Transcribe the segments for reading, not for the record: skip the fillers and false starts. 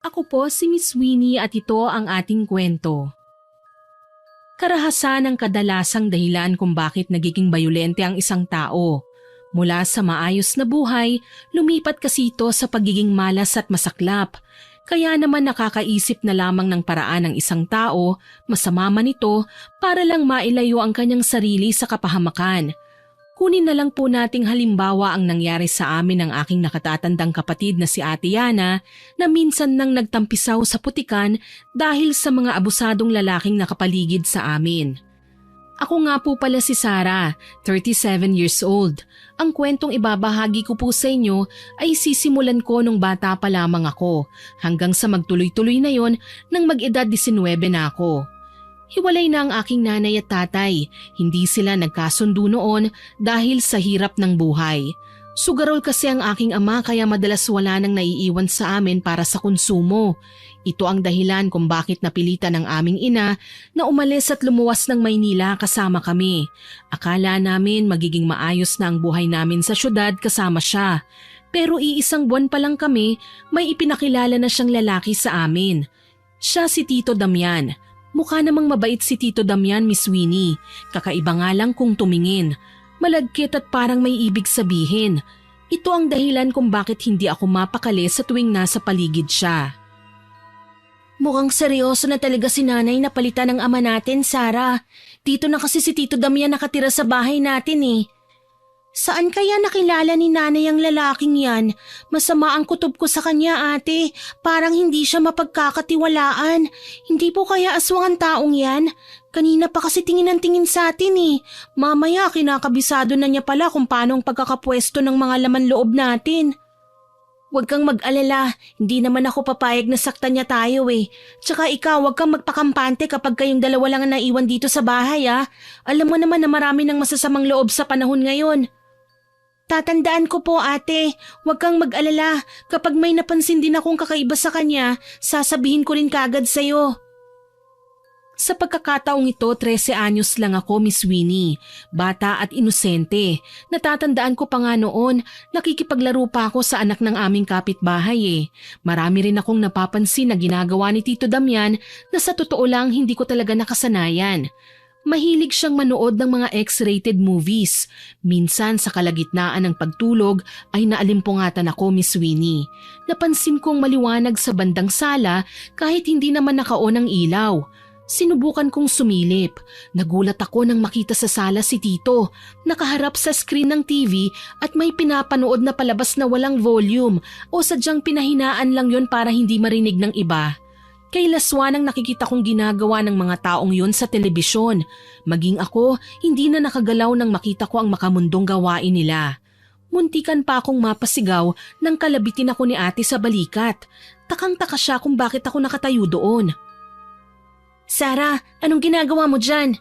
Ako po si Miss Winnie at ito ang ating kwento. Karahasan ang kadalasang dahilan kung bakit nagiging bayolente ang isang tao. Mula sa maayos na buhay, lumipat kasi ito sa pagiging malas at masaklap. Kaya naman nakakaisip na lamang ng paraan ng isang tao, masama man ito, para lang mailayo ang kanyang sarili sa kapahamakan. Kunin na lang po nating halimbawa ang nangyari sa amin ng aking nakatatandang kapatid na si Ate Yana na minsan nang nagtampisaw sa putikan dahil sa mga abusadong lalaking nakapaligid sa amin. Ako nga po pala si Sarah, 37 years old. Ang kwentong ibabahagi ko po sa inyo ay sisimulan ko nung bata pa lamang ako hanggang sa magtuloy-tuloy na yon nang mag-edad 19 na ako. Hiwalay na ang aking nanay at tatay. Hindi sila nagkasundo noon dahil sa hirap ng buhay. Sugarol kasi ang aking ama kaya madalas wala nang naiiwan sa amin para sa konsumo. Ito ang dahilan kung bakit napilitan ng aming ina na umalis at lumuwas ng Maynila kasama kami. Akala namin magiging maayos na ang buhay namin sa syudad kasama siya. Pero iisang buwan pa lang kami, may ipinakilala na siyang lalaki sa amin. Siya si Tito Damian. Mukha namang mabait si Tito Damian, Miss Winnie. Kakaiba nga lang kung tumingin. Malagkit at parang may ibig sabihin. Ito ang dahilan kung bakit hindi ako mapakali sa tuwing nasa paligid siya. Mukhang seryoso na talaga si nanay na palitan ng ama natin, Sarah. Dito na kasi si Tito Damian nakatira sa bahay natin eh. Saan kaya nakilala ni nanay ang lalaking yan? Masama ang kutob ko sa kanya, ate. Parang hindi siya mapagkakatiwalaan. Hindi po kaya aswang ang taong yan? Kanina pa kasi tingin ang tingin sa atin eh. Mamaya kinakabisado na niya pala kung paano ang pagkakapwesto ng mga laman loob natin. Huwag kang mag-alala, hindi naman ako papayag na saktan niya tayo eh. Tsaka ikaw, huwag kang magpakampante kapag kayong dalawa lang ang naiwan dito sa bahay ah. Alam mo naman na marami ng masasamang loob sa panahon ngayon. Tatandaan ko po ate, huwag kang mag-alala. Kapag may napansin din akong kakaiba sa kanya, sasabihin ko rin kaagad sa'yo. Sa pagkakataong ito, 13 anyos lang ako, Miss Winnie. Bata at inosente. Natatandaan ko pa nga noon, nakikipaglaro pa ako sa anak ng aming kapitbahay eh. Marami rin akong napapansin na ginagawa ni Tito Damian na sa totoo lang hindi ko talaga nakasanayan. Mahilig siyang manood ng mga X-rated movies. Minsan sa kalagitnaan ng pagtulog ay naalimpungatan ako, Miss Winnie. Napansin kong maliwanag sa bandang sala kahit hindi naman naka-on ang ilaw. Sinubukan kong sumilip. Nagulat ako nang makita sa sala si Tito. Nakaharap sa screen ng TV at may pinapanood na palabas na walang volume o sadyang pinahinaan lang yon para hindi marinig ng iba. Kay laswa nang nakikita kong ginagawa ng mga taong yun sa telebisyon. Maging ako, hindi na nakagalaw nang makita ko ang makamundong gawain nila. Muntikan pa akong mapasigaw nang kalabitin ako ni ate sa balikat. Takang-taka siya kung bakit ako nakatayo doon. Sarah, anong ginagawa mo dyan?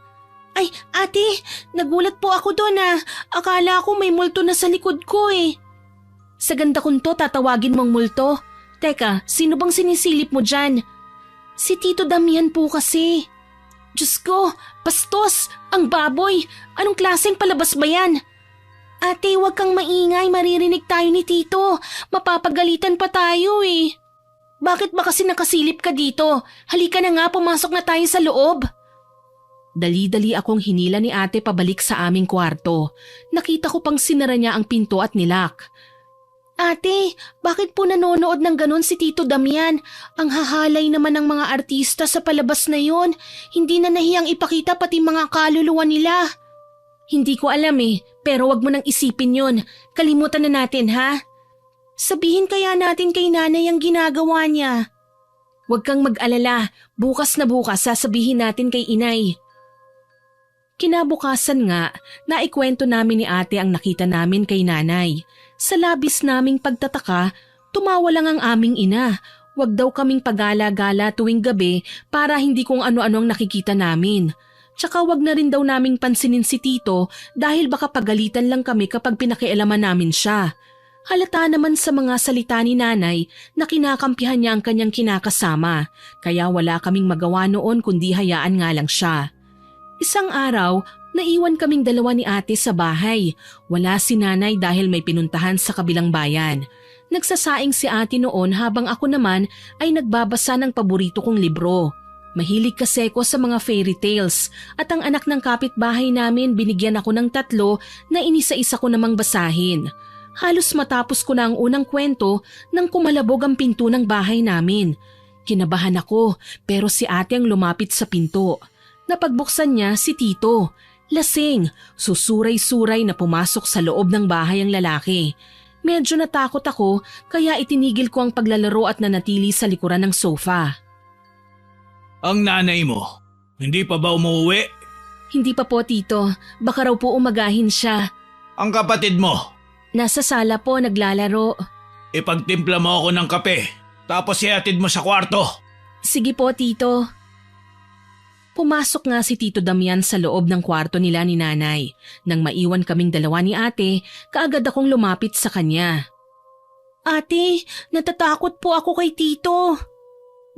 Ay, ate, nagulat po ako doon ah. Akala ko may multo na sa likod ko eh. Sa ganda kong to, tatawagin mong multo? Teka, sino bang sinisilip mo dyan? Si Tito Damian po kasi. Diyos ko, bastos, ang baboy. Anong klaseng palabas ba yan? Ate, huwag kang maingay, maririnig tayo ni Tito. Mapapagalitan pa tayo eh. Bakit ba kasi nakasilip ka dito? Halika na nga, pumasok na tayo sa loob. Dali-dali akong hinila ni ate pabalik sa aming kwarto. Nakita ko pang sinara niya ang pinto at nilak. Ate, bakit po nanonood ng ganon si Tito Damian? Ang hahalay naman ng mga artista sa palabas na yon. Hindi na nahiyang ipakita pati mga kaluluwa nila. Hindi ko alam eh, pero wag mo nang isipin yon. Kalimutan na natin ha? Sabihin kaya natin kay nanay ang ginagawa niya. Huwag kang mag-alala, bukas na bukas sasabihin natin kay inay. Kinabukasan nga, naikwento namin ni ate ang nakita namin kay nanay. Sa labis naming pagtataka, tumawa lang ang aming ina. Huwag daw kaming pagala-gala tuwing gabi para hindi kung ano-ano ang nakikita namin. Tsaka wag na rin daw naming pansinin si Tito dahil baka pagalitan lang kami kapag pinakialaman namin siya. Halata naman sa mga salita ni nanay na kinakampihan niya ang kanyang kinakasama, kaya wala kaming magawa noon kundi hayaan nga lang siya. Isang araw, naiwan kaming dalawa ni ate sa bahay. Wala si nanay dahil may pinuntahan sa kabilang bayan. Nagsasaing si ate noon habang ako naman ay nagbabasa ng paborito kong libro. Mahilig kasi ako sa mga fairy tales at ang anak ng kapitbahay namin binigyan ako ng 3 na inisa-isa ko namang basahin. Halos matapos ko na ang unang kwento nang kumalabog ang pinto ng bahay namin. Kinabahan ako pero si ate ang lumapit sa pinto. Napagbuksan niya si Tito. Lasing, susuray-suray na pumasok sa loob ng bahay ang lalaki. Medyo natakot ako kaya itinigil ko ang paglalaro at nanatili sa likuran ng sofa. Ang nanay mo, hindi pa ba umuwi? Hindi pa po, Tito. Baka raw po umagahin siya. Ang kapatid mo? Nasa sala po naglalaro. Ipagtimpla mo ako ng kape, tapos ihatid mo sa kwarto. Sige po, Tito. Pumasok nga si Tito Damian sa loob ng kwarto nila ni nanay. Nang maiwan kaming dalawa ni ate, kaagad akong lumapit sa kanya. Ate, natatakot po ako kay Tito.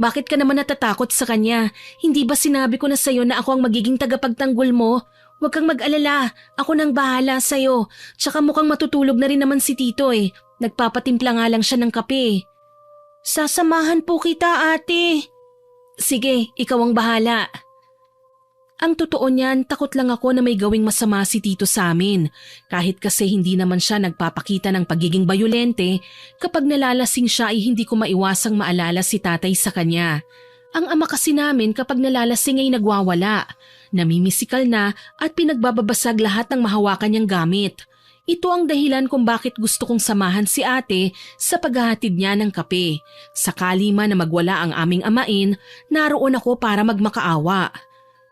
Bakit ka naman natatakot sa kanya? Hindi ba sinabi ko na sa'yo na ako ang magiging tagapagtanggol mo? Huwag kang mag-alala, ako nang bahala sa'yo. Tsaka mukhang matutulog na rin naman si Tito eh. Nagpapatimpla nga lang siya ng kape. Sasamahan po kita, ate. Sige, ikaw ang bahala. Ang totoo niyan, takot lang ako na may gawing masama si Tito sa amin. Kahit kasi hindi naman siya nagpapakita ng pagiging bayolente, kapag nalalasing siya ay hindi ko maiwasang maalala si tatay sa kanya. Ang ama kasi namin kapag nalalasing ay nagwawala, namimisikal na at pinagbababasag lahat ng mahawakan niyang gamit. Ito ang dahilan kung bakit gusto kong samahan si ate sa paghahatid niya ng kape. Sakali man na magwala ang aming amain, naroon ako para magmakaawa.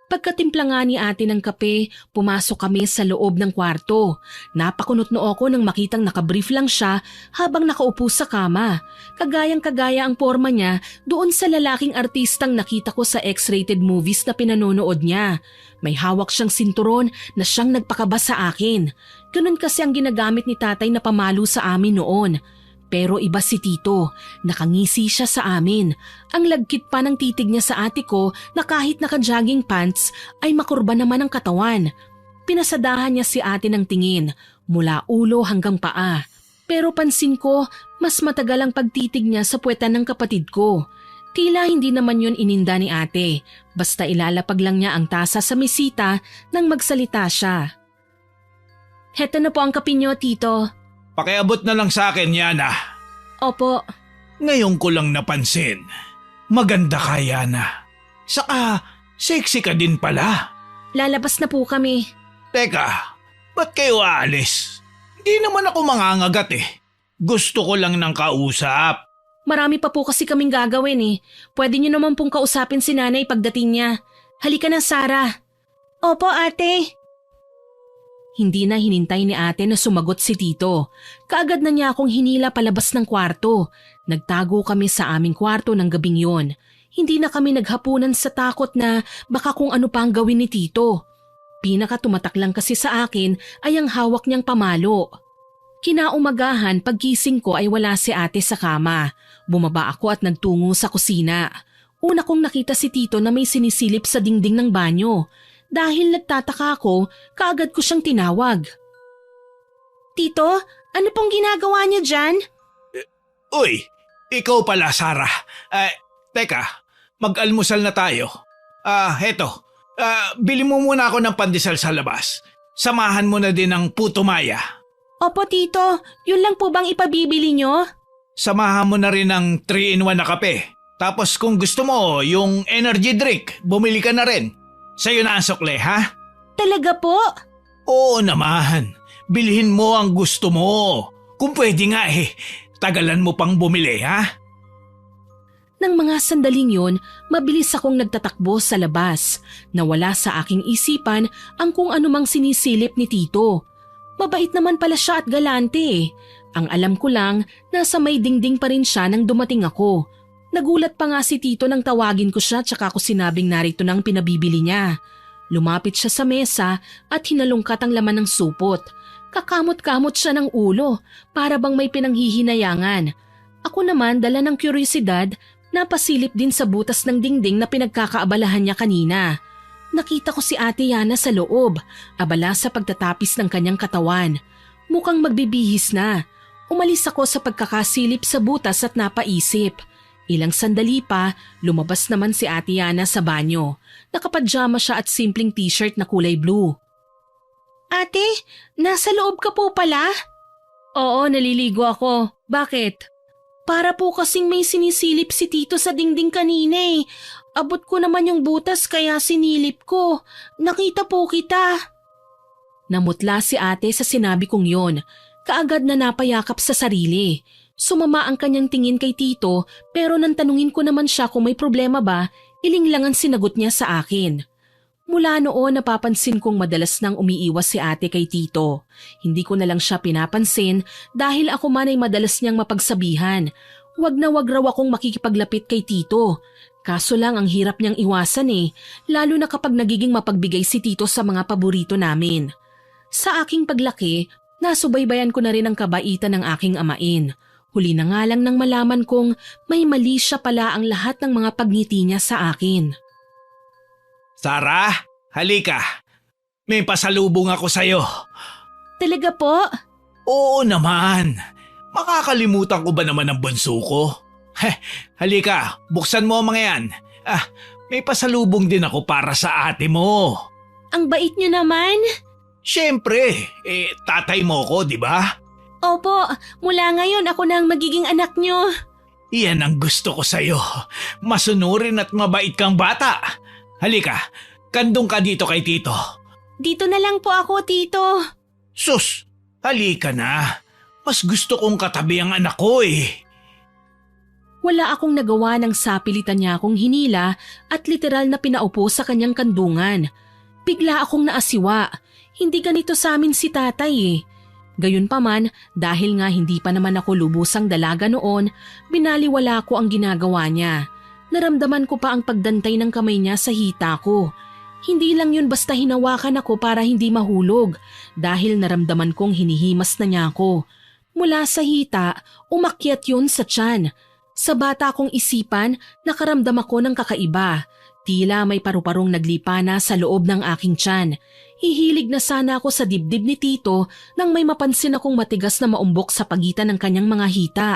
Pagkatimpla nga ni ate ng kape, pumasok kami sa loob ng kwarto. Napakunot-noo ako nang makitang nakabrief lang siya habang nakaupo sa kama. Kagayang-kagaya ang porma niya doon sa lalaking artistang nakita ko sa X-rated movies na pinanonood niya. May hawak siyang sinturon na siyang nagpakaba sa akin. Ganun kasi ang ginagamit ni tatay na pamalo sa amin noon. Pero iba si Tito, nakangisi siya sa amin. Ang lagkit pa ng titig niya sa ate ko na kahit naka-jogging pants ay makurba naman ang katawan. Pinasadahan niya si ate ng tingin, mula ulo hanggang paa. Pero pansin ko, mas matagal ang pagtitig niya sa puwetan ng kapatid ko. Tila hindi naman yun ininda ni ate, basta ilalapag lang niya ang tasa sa mesita nang magsalita siya. Heto na po ang kape niyo, Tito. Pakiabot na lang sa akin, Yana. Opo. Ngayon ko lang napansin. Maganda ka, Yana. Saka, sexy ka din pala. Lalabas na po kami. Teka, ba't kayo aalis? Hindi naman ako mangangagat eh. Gusto ko lang ng kausap. Marami pa po kasi kaming gagawin eh. Pwede niyo naman pong kausapin si nanay pagdating niya. Halika na, Sarah. Opo, ate. Hindi na hinintay ni ate na sumagot si Tito. Kaagad na niya akong hinila palabas ng kwarto. Nagtago kami sa aming kwarto ng gabing yon. Hindi na kami naghapunan sa takot na baka kung ano pa ang gawin ni Tito. Pinaka tumatak lang kasi sa akin ay ang hawak niyang pamalo. Kinaumagahan paggising ko ay wala si ate sa kama. Bumaba ako at nagtungo sa kusina. Una kong nakita si Tito na may sinisilip sa dingding ng banyo. Dahil nagtataka ako, kaagad ko siyang tinawag. Tito, ano pong ginagawa niya dyan? Uy, ikaw pala, Sarah. Teka, mag-almusal na tayo. Heto. Bili mo muna ako ng pandesal sa labas. Samahan mo na din ng puto maya. Opo, Tito. Yun lang po bang ipabibili nyo? Samahan mo na rin ng 3-in-1 na kape. Tapos kung gusto mo, yung energy drink, bumili ka na rin. Sa'yo na ang sukle, ha? Talaga po? Oo naman. Bilhin mo ang gusto mo. Kung pwede nga tagalan mo pang bumili, ha? Nang mga sandaling yun, mabilis akong nagtatakbo sa labas. Nawala sa aking isipan ang kung anumang sinisilip ni Tito. Mabait naman pala siya at galante eh. Ang alam ko lang, nasa may dingding pa rin siya nang dumating ako. Nagulat pa nga si Tito nang tawagin ko siya tsaka ko sinabing narito nang pinabibili niya. Lumapit siya sa mesa at hinalungkat ang laman ng supot. Kakamot-kamot siya ng ulo para bang may pinanghihinayangan. Ako naman dala ng kuryosidad, napasilip din sa butas ng dingding na pinagkakaabalahan niya kanina. Nakita ko si Ate Yana sa loob, abala sa pagtatapis ng kanyang katawan. Mukhang magbibihis na. Umalis ako sa pagkakasilip sa butas at napaisip. Ilang sandali pa, lumabas naman si Ate Yana sa banyo. Nakapadyama siya at simpleng t-shirt na kulay blue. Ate, nasa loob ka po pala? Oo, naliligo ako. Bakit? Para po kasing may sinisilip si Tito sa dingding kanina eh. Abot ko naman yung butas kaya sinilip ko. Nakita po kita. Namutla si ate sa sinabi kong yon. Kaagad na napayakap sa sarili. Sumama ang kanyang tingin kay Tito pero nang tanungin ko naman siya kung may problema ba, ilinglang ang sinagot niya sa akin. Mula noon napapansin kong madalas nang umiiwas si ate kay Tito. Hindi ko na lang siya pinapansin dahil ako man ay madalas niyang mapagsabihan. Wag na wag raw akong makikipaglapit kay Tito. Kaso lang ang hirap niyang iwasan lalo na kapag nagiging mapagbigay si Tito sa mga paborito namin. Sa aking paglaki, nasubaybayan ko na rin ang kabaitan ng aking amain. Huli na nga lang nang malaman kong may mali siya pala ang lahat ng mga pagngiti niya sa akin. Sarah, halika. May pasalubong ako sa'yo. Talaga po? Oo naman. Makakalimutan ko ba naman ang bunso ko? Halika, buksan mo ang mga yan. May pasalubong din ako para sa ate mo. Ang bait niyo naman. Siyempre, tatay mo ko, di ba? Opo, mula ngayon ako na ang magiging anak niyo. Iyan ang gusto ko sa'yo. Masunurin at mabait kang bata. Halika, kandong ka dito kay Tito. Dito na lang po ako, Tito. Sus, halika na. Mas gusto kong katabi ang anak ko Wala akong nagawa ng sapilitan niya akong hinila at literal na pinaupo sa kanyang kandungan. Bigla akong naasiwa. Hindi ganito sa amin si tatay Gayunpaman, dahil nga hindi pa naman ako lubusang dalaga noon, binaliwala ko ang ginagawa niya. Naramdaman ko pa ang pagdantay ng kamay niya sa hita ko. Hindi lang yun basta hinawakan ako para hindi mahulog dahil naramdaman kong hinihimas na niya ako. Mula sa hita, umakyat yun sa tiyan. Sa bata kong isipan, nakaramdam ako ng kakaiba. Tila may paru-parong naglipa na sa loob ng aking tiyan. Hihilig na sana ako sa dibdib ni Tito nang may mapansin akong matigas na maumbok sa pagitan ng kanyang mga hita.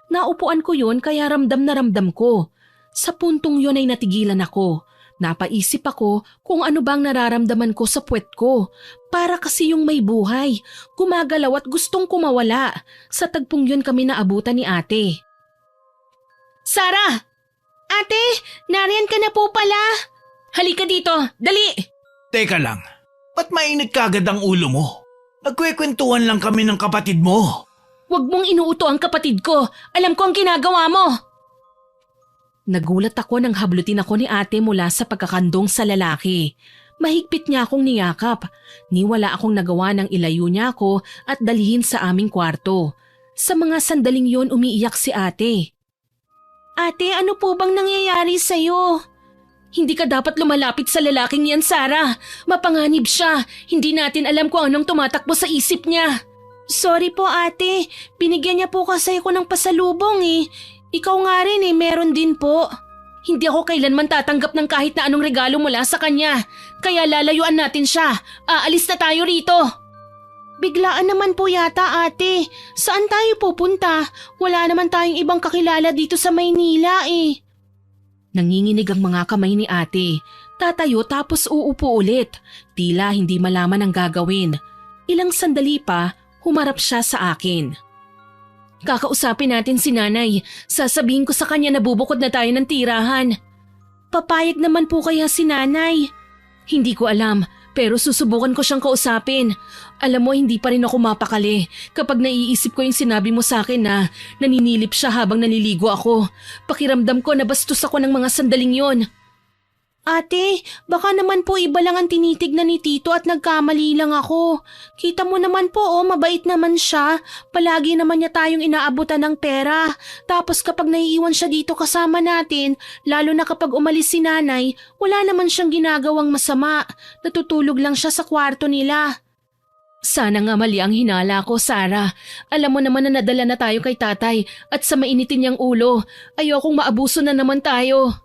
Naupuan ko yun kaya ramdam na ramdam ko. Sa puntong yun ay natigilan ako. Napaisip ako kung ano bang nararamdaman ko sa puwet ko. Para kasi yung may buhay, gumagalaw at gustong kumawala. Sa tagpong yun kami naabutan ni ate. Sarah! Ate, nariyan ka na po pala. Halika dito, dali! Teka lang, ba't mainit kagad ang ulo mo? Nagkwekwentuhan lang kami ng kapatid mo. Huwag mong inuuto ang kapatid ko. Alam ko ang ginagawa mo. Nagulat ako nang hablutin ako ni ate mula sa pagkakandong sa lalaki. Mahigpit niya akong niyakap. Niwala akong nagawa ng ilayo niya ako at dalhin sa aming kwarto. Sa mga sandaling yon umiiyak si ate. Ate, ano po bang nangyayari sa'yo? Hindi ka dapat lumalapit sa lalaking yan, Sarah. Mapanganib siya. Hindi natin alam kung anong tumatakbo sa isip niya. Sorry po ate, binigyan niya po kasi ako ng pasalubong Ikaw nga rin meron din po. Hindi ako kailanman tatanggap ng kahit na anong regalo mula sa kanya. Kaya lalayuan natin siya. Aalis na tayo rito. Biglaan naman po yata ate. Saan tayo pupunta? Wala naman tayong ibang kakilala dito sa Maynila Nanginginig ang mga kamay ni ate. Tatayo tapos uupo ulit. Tila hindi malaman ang gagawin. Ilang sandali pa, humarap siya sa akin. Kakausapin natin si nanay. Sasabihin ko sa kanya na bubukod na tayo ng tirahan. Papayag naman po kaya si nanay? Hindi ko alam, pero susubukan ko siyang kausapin. Alam mo, hindi pa rin ako mapakali kapag naiisip ko yung sinabi mo sa akin na naninilip siya habang naliligo ako. Pakiramdam ko na bastos ako ng mga sandaling yon. Ate, baka naman po iba lang ang tinitignan ni Tito at nagkamali lang ako. Kita mo naman po mabait naman siya. Palagi naman niya tayong inaabutan ng pera. Tapos kapag naiiwan siya dito kasama natin, lalo na kapag umalis si nanay, wala naman siyang ginagawang masama. Natutulog lang siya sa kwarto nila. Sana nga mali ang hinala ko, Sarah. Alam mo naman na nadala na tayo kay tatay at sa mainitin niyang ulo. Ayokong maabuso na naman tayo.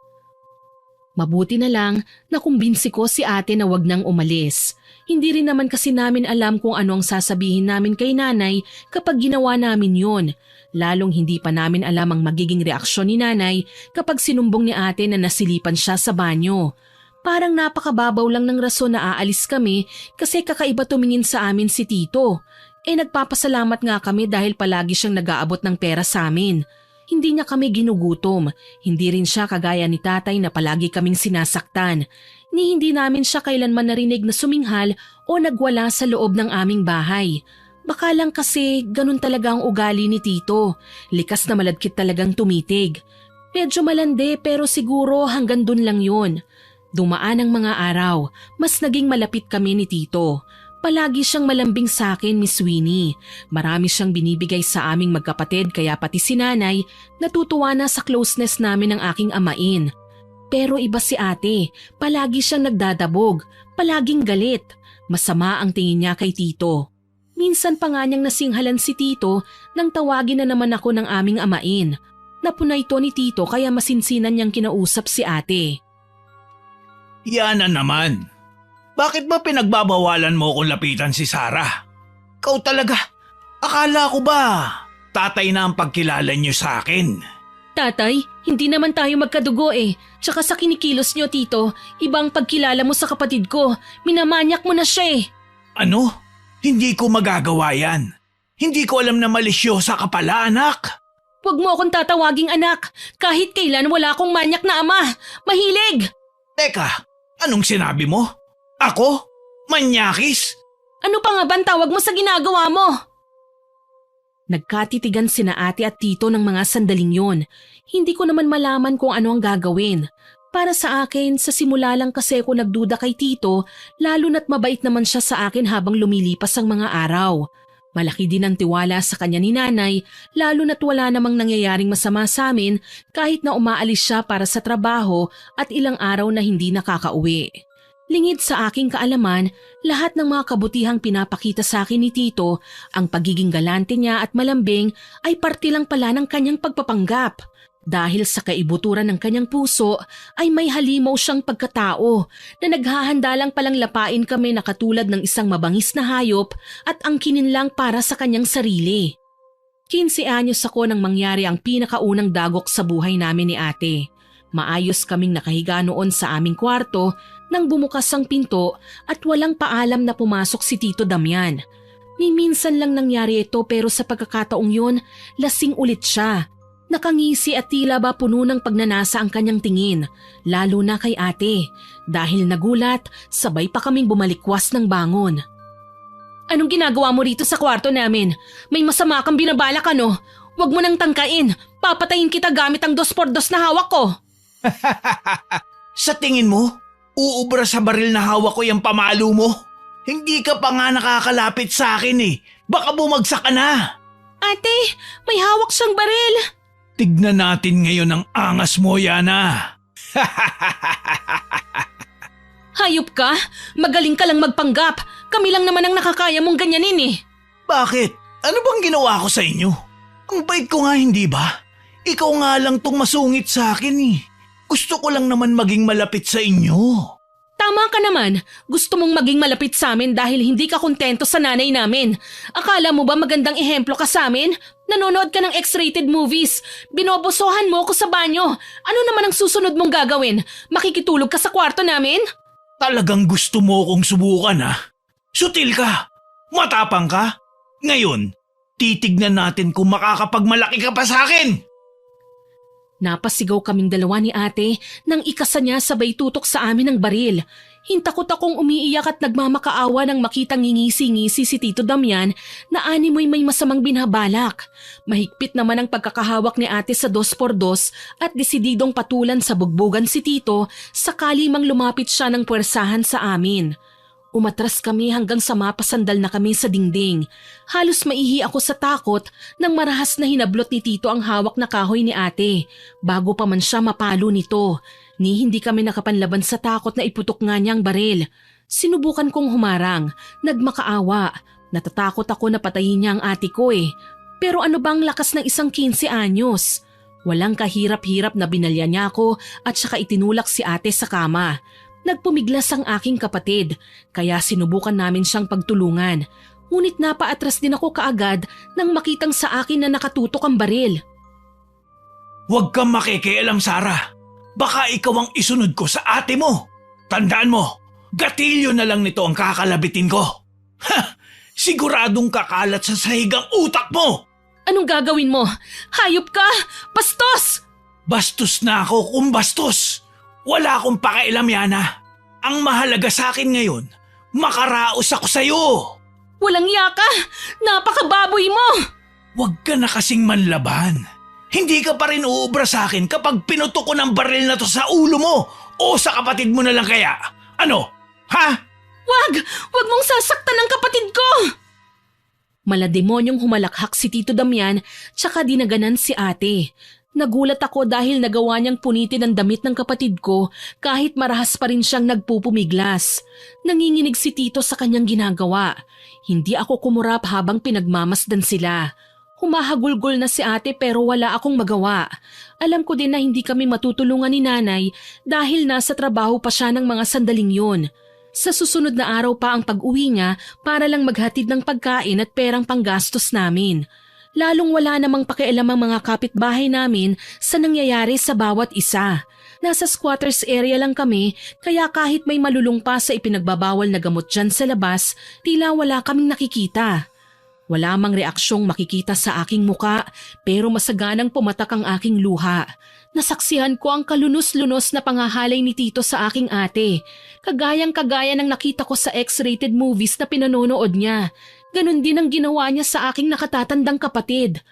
Mabuti na lang na kumbinsi ko si ate na wag nang umalis. Hindi rin naman kasi namin alam kung ano ang sasabihin namin kay nanay kapag ginawa namin yon. Lalong hindi pa namin alam ang magiging reaksyon ni nanay kapag sinumbong ni ate na nasilipan siya sa banyo. Parang napakababaw lang ng rason na aalis kami kasi kakaiba tumingin sa amin si Tito. Nagpapasalamat nga kami dahil palagi siyang nag-aabot ng pera sa amin. Hindi niya kami ginugutom. Hindi rin siya kagaya ni tatay na palagi kaming sinasaktan. Ni hindi namin siya kailanman narinig na suminghal o nagwala sa loob ng aming bahay. Baka lang kasi ganun talaga ang ugali ni Tito. Likas na maladkit talagang tumitig. Medyo malandi pero siguro hanggang dun lang yun. Dumaan ang mga araw, mas naging malapit kami ni Tito. Palagi siyang malambing sa akin, Miss Winnie. Marami siyang binibigay sa aming magkapatid kaya pati si nanay natutuwa na sa closeness namin ng aking amain. Pero iba si ate, palagi siyang nagdadabog, palaging galit. Masama ang tingin niya kay Tito. Minsan pa nga niyang nasinghalan si Tito nang tawagin na naman ako ng aming amain. Napuna ito ni Tito kaya masinsinan niyang kinausap si ate. Yan na naman. Bakit ba pinagbabawalan mo kung lapitan si Sarah? Ikaw talaga. Akala ko ba tatay na ang pagkilala niyo sa akin? Tatay, hindi naman tayo magkadugo eh. Tsaka sa kinikilos niyo, Tito, ibang pagkilala mo sa kapatid ko. Minamanyak mo na siya eh. Ano? Hindi ko magagawa yan. Hindi ko alam na malisyosa ka pala, anak. Huwag mo akong tatawaging anak. Kahit kailan wala akong manyak na ama. Mahilig! Teka, anong sinabi mo? Ako? Manyakis? Ano pa nga ba ang tawag mo sa ginagawa mo? Nagkatitigan sina ate at tito ng mga sandaling yon. Hindi ko naman malaman kung ano ang gagawin. Para sa akin, sa simula lang kasi ako nagduda kay tito, lalo na't mabait naman siya sa akin habang lumilipas ang mga araw. Malaki din ang tiwala sa kanya ni nanay, lalo na't wala namang nangyayaring masama sa amin kahit na umaalis siya para sa trabaho at ilang araw na hindi nakakauwi. Lingid sa aking kaalaman, lahat ng mga kabutihang pinapakita sa akin ni Tito, ang pagiging galante niya at malambing ay parte lang pala ng kanyang pagpapanggap. Dahil sa kaibuturan ng kanyang puso ay may halimaw siyang pagkatao na naghahanda lang palang lapain kami na katulad ng isang mabangis na hayop at angkinin lang para sa kanyang sarili. 15 anyos ako nang mangyari ang pinakaunang dagok sa buhay namin ni ate. Maayos kaming nakahiga noon sa aming kwarto nang bumukas ang pinto at walang paalam na pumasok si Tito Damian. Minsan lang nangyari ito pero sa pagkakataong yun, lasing ulit siya. Nakangisi at tila ba puno ng pagnanasa ang kanyang tingin, lalo na kay ate. Dahil nagulat, sabay pa kaming bumalikwas ng bangon. Anong ginagawa mo rito sa kwarto namin? May masama kang binabalak ano? Huwag mo nang tangkain, papatayin kita gamit ang 2x2 na hawak ko. Sa tingin mo? Uubra sa baril na hawak ko yung pamalo mo. Hindi ka pa nga nakakalapit sa akin eh. Baka bumagsak ka na. Ate, may hawak siyang baril. Tignan natin ngayon ang angas mo, Yana. Hayop ka? Magaling ka lang magpanggap. Kami lang naman ang nakakaya mong ganyanin eh. Bakit? Ano bang ginawa ko sa inyo? Ang bait ko nga, hindi ba? Ikaw nga lang tong masungit sa akin eh. Gusto ko lang naman maging malapit sa inyo. Tama ka naman. Gusto mong maging malapit sa amin dahil hindi ka kontento sa nanay namin. Akala mo ba magandang ehemplo ka sa amin? Nanonood ka ng X-rated movies. Binobosohan mo ako sa banyo. Ano naman ang susunod mong gagawin? Makikitulog ka sa kwarto namin? Talagang gusto mo akong subukan ha? Sutil ka. Matapang ka. Ngayon, titignan natin kung makakapagmalaki ka pa sa akin. Napasigaw kaming dalawa ni ate nang ikasa niya sabay tutok sa amin ng baril. Hintakot akong umiiyak at nagmamakaawa nang makitang ngingisi-ngisi si Tito Damian na animoy may masamang binabalak. Mahigpit naman ang pagkakahawak ni ate sa 2x2 at desididong patulan sa bugbugan si Tito sakali mang lumapit siya ng puwersahan sa amin. Umatras kami hanggang sa mapasandal na kami sa dingding. Halos maihi ako sa takot nang marahas na hinablot ni Tito ang hawak na kahoy ni ate bago pa man siya mapalo nito. Ni hindi kami nakapanlaban sa takot na iputok nga niya ang baril. Sinubukan kong humarang, nagmakaawa. Natatakot ako na patayin niya ang ate ko eh. Pero ano bang lakas ng isang 15 anyos? Walang kahirap-hirap na binalya niya ako at saka itinulak si ate sa kama. Nagpumiglas ang aking kapatid, kaya sinubukan namin siyang pagtulungan. Ngunit napaatras din ako kaagad nang makitang sa akin na nakatutok ang baril. Huwag kang makikialam, Sarah. Baka ikaw ang isunod ko sa ate mo. Tandaan mo, gatilyo na lang nito ang kakalabitin ko. Ha! Siguradong kakalat sa sahig ang utak mo! Anong gagawin mo? Hayop ka! Bastos! Bastos na ako kung bastos. Wala akong pakialam, Yana. Ang mahalaga sa akin ngayon, makaraos ako sa'yo. Walang yaka! Napakababoy mo! Huwag ka na kasing manlaban. Hindi ka pa rin uubra sa akin kapag pinutok ko ng baril na to sa ulo mo o sa kapatid mo na lang kaya. Ano? Ha? Wag mong sasaktan ang kapatid ko! Malademonyong humalakhak si Tito Damian tsaka dinaganan si ate. Nagulat ako dahil nagawa niyang punitin ang damit ng kapatid ko kahit marahas pa rin siyang nagpupumiglas. Nanginginig si Tito sa kanyang ginagawa. Hindi ako kumurap habang pinagmamasdan sila. Humahagulgol na si ate pero wala akong magawa. Alam ko din na hindi kami matutulungan ni nanay dahil nasa trabaho pa siya ng mga sandaling yun. Sa susunod na araw pa ang pag-uwi niya para lang maghatid ng pagkain at perang panggastos namin. Lalong wala namang pakialam ang mga kapitbahay namin sa nangyayari sa bawat isa. Nasa squatters area lang kami kaya kahit may malulung pa sa ipinagbabawal na gamot dyan sa labas, tila wala kaming nakikita. Wala mang reaksyong makikita sa aking muka pero masaganang pumatak ang aking luha. Nasaksihan ko ang kalunos-lunos na pangahalay ni Tito sa aking ate. Kagayang-kagaya ng nakita ko sa X-rated movies na pinanonood niya. Ganon din ang ginawa niya sa aking nakatatandang kapatid.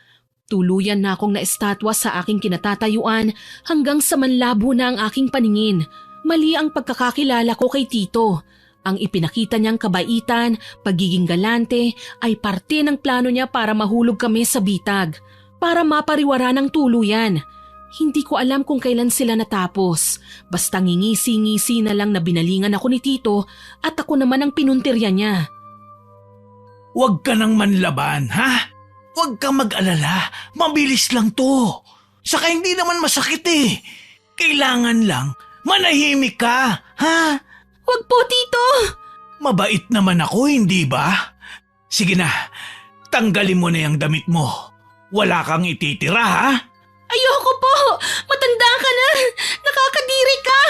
Tuluyan na akong naestatwa sa aking kinatatayuan hanggang sa manlabo na ang aking paningin. Mali ang pagkakakilala ko kay Tito. Ang ipinakita niyang kabaitan, pagiging galante ay parte ng plano niya para mahulog kami sa bitag. Para mapariwara ng tuluyan. Hindi ko alam kung kailan sila natapos. Basta ngingisi-ngisi na lang na binalingan ako ni Tito at ako naman ang pinuntirya niya. Huwag ka nang manlaban, ha? Huwag kang mag-alala. Mabilis lang to. Saka hindi naman masakit eh. Kailangan lang manahimik ka, ha? Huwag po, Tito! Mabait naman ako, hindi ba? Sige na, tanggalin mo na yung damit mo. Wala kang ititira, ha? Ayoko po! Matanda ka na! Nakakadiri ka!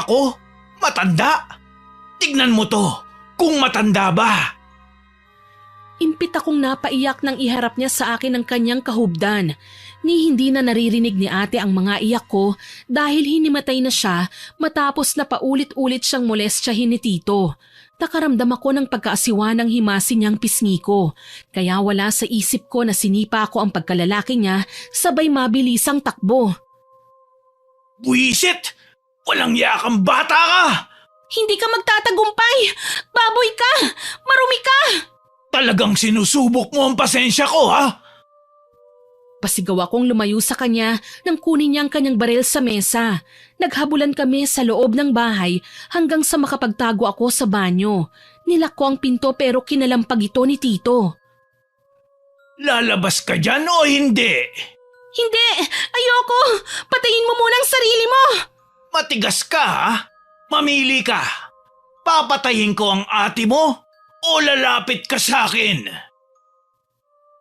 Ako? Matanda? Tignan mo to, kung matanda ba? Impit akong napaiyak nang iharap niya sa akin ang kanyang kahubdan. Ni hindi na naririnig ni ate ang mga iyak ko dahil hinimatay na siya matapos na paulit-ulit siyang molestyahin ni Tito. Nakaramdam ako ng pagkaasiwa ng himasin niyang pisngi ko. Kaya wala sa isip ko na sinipa ko ang pagkalalaki niya sabay mabilisang takbo. Buwisit! Walang yakang bata ka! Hindi ka magtatagumpay! Baboy ka! Marumi ka! Talagang sinusubok mo ang pasensya ko, ha? Pasigaw akong lumayo sa kanya nang kunin niya ang kanyang baril sa mesa. Naghabulan kami sa loob ng bahay hanggang sa makapagtago ako sa banyo. Nilak ko ang pinto pero kinalampag ito ni Tito. Lalabas ka dyan o hindi? Hindi! Ayoko! Patayin mo muna ang sarili mo! Matigas ka, ha? Mamili ka. Papatayin ko ang ate mo o lalapit ka sa akin?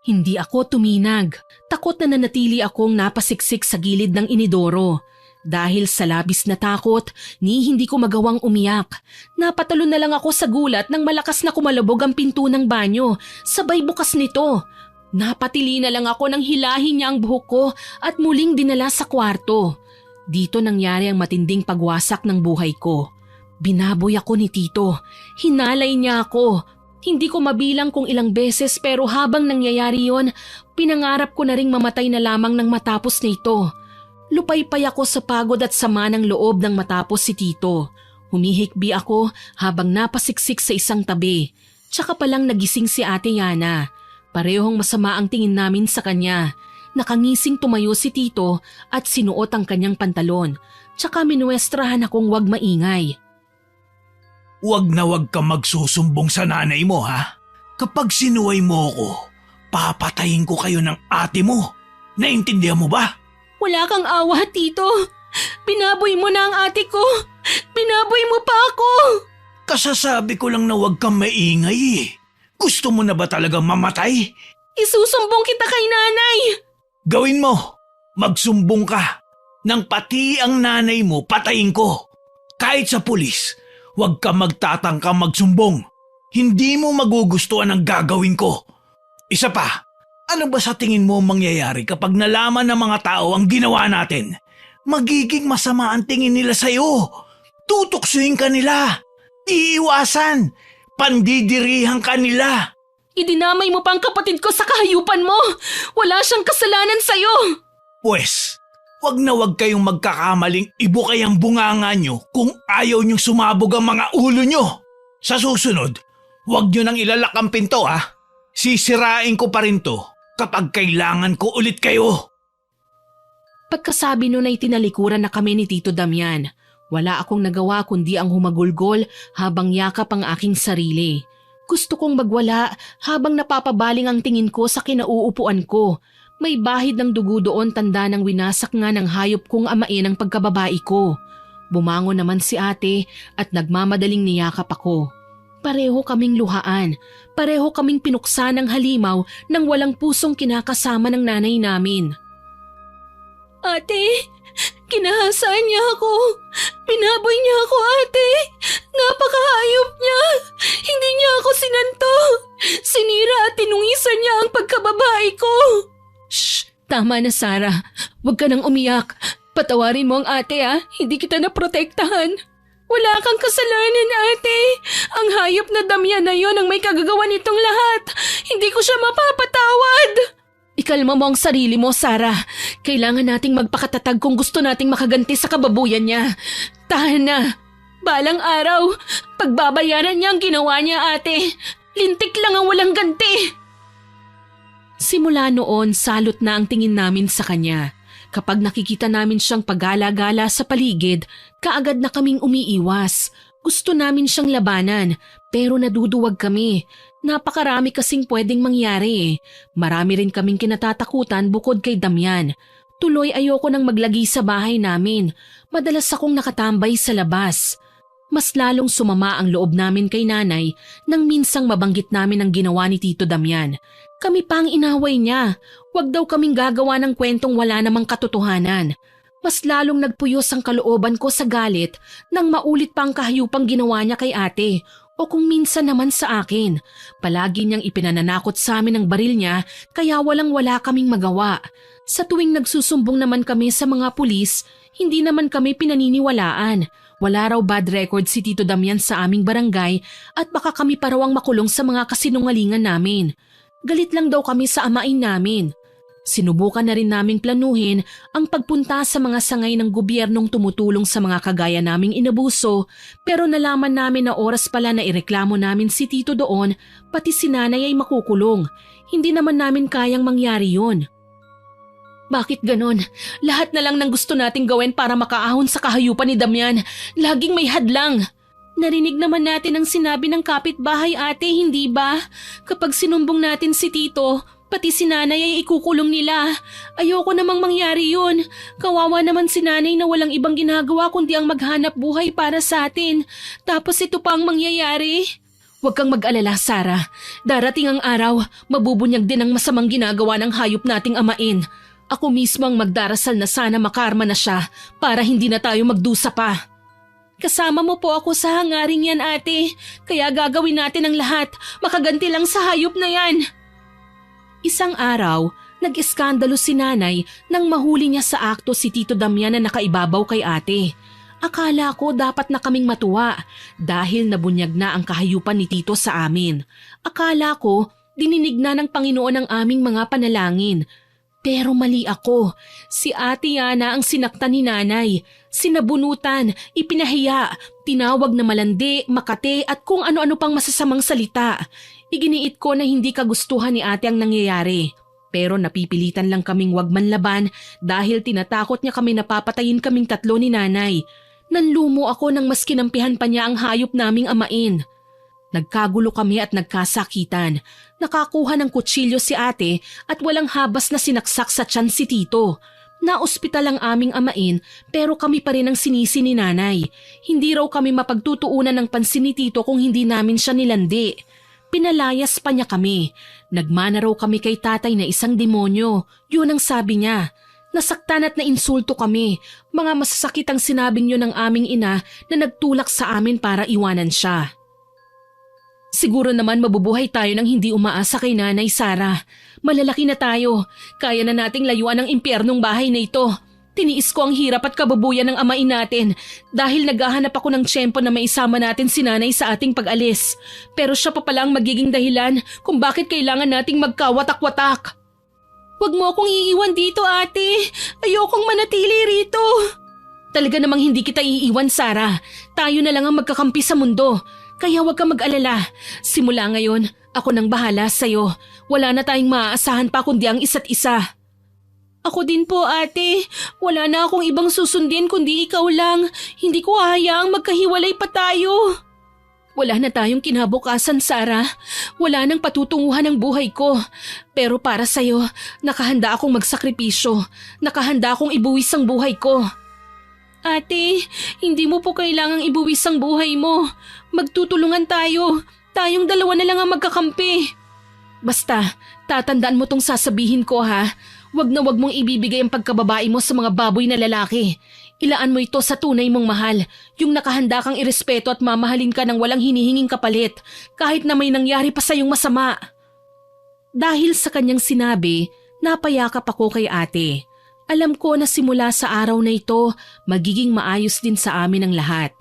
Hindi ako tuminag. Takot na nanatili akong napasiksik sa gilid ng inidoro. Dahil sa labis na takot, hindi ko magawang umiyak. Napatalo na lang ako sa gulat nang malakas na kumalabog ang pinto ng banyo. Sabay bukas nito. Napatili na lang ako nang hilahin niya ang buhok ko at muling dinala sa kwarto. Dito nangyari ang matinding pagwasak ng buhay ko. Binaboy ako ni Tito. Hinalay niya ako. Hindi ko mabilang kung ilang beses pero habang nangyayari yon, pinangarap ko na ring mamatay na lamang nang matapos nito. Lupaypay ako sa pagod at sama ng loob nang matapos si Tito. Humihikbi ako habang napasiksik sa isang tabi. Tsaka palang nagising si Ate Yana. Parehong masama ang tingin namin sa kanya. Nakangising tumayo si Tito at sinuot ang kanyang pantalon. Tsaka minuestrahan akong wag maingay. Huwag na huwag ka magsusumbong sa nanay mo, ha? Kapag sinuway mo ko, papatayin ko kayo ng ate mo. Naintindihan mo ba? Wala kang awa, Tito. Binaboy mo na ang ate ko. Binaboy mo pa ako. Kasasabi ko lang na huwag kang maingay eh. Gusto mo na ba talaga mamatay? Isusumbong kita kay nanay. Gawin mo. Magsumbong ka. Nang pati ang nanay mo patayin ko. Kahit sa pulis, huwag ka magtatangka magsumbong. Hindi mo magugustuhan ang gagawin ko. Isa pa, ano ba sa tingin mo mangyayari kapag nalaman ng mga tao ang ginawa natin? Magiging masama ang tingin nila sa'yo. Tutuksuin ka nila. Iiwasan. Pandidirihan ka nila. Idinamay mo pa ang kapatid ko sa kahayupan mo. Wala siyang kasalanan sa'yo. Pwes, wag na wag kayong magkakamaling ibukay ang bunganga nyo kung ayaw nyong sumabog ang mga ulo nyo. Sa susunod, wag nyo nang ilalak ang pinto ha. Sisirain ko pa rin to kapag kailangan ko ulit kayo. Pagkasabi nun ay tinalikuran na kami ni Tito Damian. Wala akong nagawa kundi ang humagulgol habang yakap ang aking sarili. Gusto kong magwala habang napapabaling ang tingin ko sa kinauupuan ko. May bahid ng dugo doon, tanda ng winasak nga ng hayop kong amain ang pagkababae ko. Bumangon naman si ate at nagmamadaling niyakap ako. Pareho kaming luhaan, pareho kaming pinuksa ng halimaw ng walang pusong kinakasama ng nanay namin. Ate, kinahasaan niya ako. Pinaboy niya ako, ate. Napakahayop niya. Hindi niya ako sinanto. Sinira at tinungisan niya ang pagkababae ko. Shh! Tama na, Sarah. Huwag ka nang umiyak. Patawarin mo ang ate, ha? Hindi kita naprotektahan. Wala kang kasalanan, ate. Ang hayop na Damian na yon ang may kagagawa nitong lahat. Hindi ko siya mapapatawad. Ikalma mo ang sarili mo, Sarah. Kailangan nating magpakatatag kung gusto nating makaganti sa kababuyan niya. Tahan na. Balang araw, pagbabayaran niya ang ginawa niya, ate. Lintik lang ang walang ganti. Simula noon, salot na ang tingin namin sa kanya. Kapag nakikita namin siyang pagala-gala sa paligid, kaagad na kaming umiiwas. Gusto namin siyang labanan, pero naduduwag kami. Napakarami kasing pwedeng mangyari. Marami rin kaming kinatatakutan bukod kay Damian. Tuloy ayoko nang maglagi sa bahay namin. Madalas akong nakatambay sa labas. Mas lalong sumama ang loob namin kay nanay nang minsang mabanggit namin ang ginawa ni Tito Damian. Kami pang inaway niya. Huwag daw kaming gagawa ng kwentong wala namang katotohanan. Mas lalong nagpuyos ang kalooban ko sa galit nang maulit pa ang kahayupang ginawa niya kay ate o kung minsan naman sa akin. Palagi niyang ipinananakot sa amin ang baril niya kaya walang-wala kaming magawa. Sa tuwing nagsusumbong naman kami sa mga pulis, hindi naman kami pinaniniwalaan. Wala raw bad record si Tito Damian sa aming barangay at baka kami pa raw ang makulong sa mga kasinungalingan namin. Galit lang daw kami sa amain namin. Sinubukan na rin naming planuhin ang pagpunta sa mga sangay ng gobyernong tumutulong sa mga kagaya naming inabuso, pero nalaman namin na oras pala na ireklamo namin si Tito doon, pati si nanay ay makukulong. Hindi naman namin kayang mangyari yun. Bakit ganon? Lahat na lang ng gusto nating gawin para makaahon sa kahayupan ni Damian. Laging may hadlang. Narinig naman natin ang sinabi ng kapitbahay, ate, hindi ba? Kapag sinumbong natin si Tito, pati si nanay ay ikukulong nila. Ayoko namang mangyari yun. Kawawa naman si nanay na walang ibang ginagawa kundi ang maghanap buhay para sa atin. Tapos ito pa ang mangyayari. Huwag kang mag-alala, Sarah. Darating ang araw, mabubunyag din ang masamang ginagawa ng hayop nating amain. Ako mismo ang magdarasal na sana makarma na siya para hindi na tayo magdusa pa. Kasama mo po ako sa hangaring yan, ate. Kaya gagawin natin ang lahat. Makaganti lang sa hayop na yan. Isang araw, nag-iskandalo si nanay nang mahuli niya sa akto si Tito Damian na nakaibabaw kay ate. Akala ko dapat na kaming matuwa dahil nabunyag na ang kahayupan ni Tito sa amin. Akala ko dininig na ng Panginoon ang aming mga panalangin. Pero mali ako. Si Ate Yana ang sinaktan ni nanay. Sinabunutan, ipinahiya, tinawag na malandi, makate at kung ano-ano pang masasamang salita. Iginiit ko na hindi kagustuhan ni ate ang nangyayari. Pero napipilitan lang kaming wag manlaban dahil tinatakot niya kami na papatayin kaming tatlo ni nanay. Nanlumo ako nang mas kinampihan pa niya ang hayop naming amain. Nagkagulo kami at nagkasakitan. Nakakuha ng kutsilyo si ate at walang habas na sinaksak sa tiyan si Tito. Naospital ang aming amain pero kami pa rin ang sinisi ni nanay. Hindi raw kami mapagtutuunan ng pansin ni tito kung hindi namin siya nilandi. Pinalayas pa niya kami. Nagmana raw kami kay tatay na isang demonyo. Yun ang sabi niya. Nasaktan at nainsulto kami. Mga masasakit ang sinabing yun ng aming ina na nagtulak sa amin para iwanan siya. Siguro naman mabubuhay tayo nang hindi umaasa kay Nanay Sara. Malalaki na tayo. Kaya na nating layuan ang impyernong bahay na ito. Tiniis ko ang hirap at kababuyan ng amain natin dahil naghahanap ako ng tiyempo na maisama natin si Nanay sa ating pag-alis. Pero siya pa pala ang magiging dahilan kung bakit kailangan nating magkawatak-watak. Huwag mo akong iiwan dito, ate. Ayokong manatili rito. Talaga namang hindi kita iiwan, Sara. Tayo na lang ang magkakampi sa mundo. Kaya huwag kang mag-alala. Simula ngayon, ako nang bahala sa'yo. Wala na tayong maaasahan pa kundi ang isa't isa. Ako din po, ate. Wala na akong ibang susundin kundi ikaw lang. Hindi ko hahayaang magkahiwalay pa tayo. Wala na tayong kinabukasan, Sara. Wala nang patutunguhan ang buhay ko. Pero para sa'yo, nakahanda akong magsakripisyo. Nakahanda akong ibuwis ang buhay ko. Ate, hindi mo po kailangang ibuwis ang buhay mo. Magtutulungan tayo. Tayong dalawa na lang ang magkakampi. Basta, tatandaan mo tong sasabihin ko ha. Wag na wag mong ibibigay ang pagkababae mo sa mga baboy na lalaki. Ilaan mo ito sa tunay mong mahal. Yung nakahanda kang irespeto at mamahalin ka ng walang hinihinging kapalit. Kahit na may nangyari pa sa'yong masama. Dahil sa kanyang sinabi, napayakap ako kay ate. Alam ko na simula sa araw na ito, magiging maayos din sa amin ang lahat.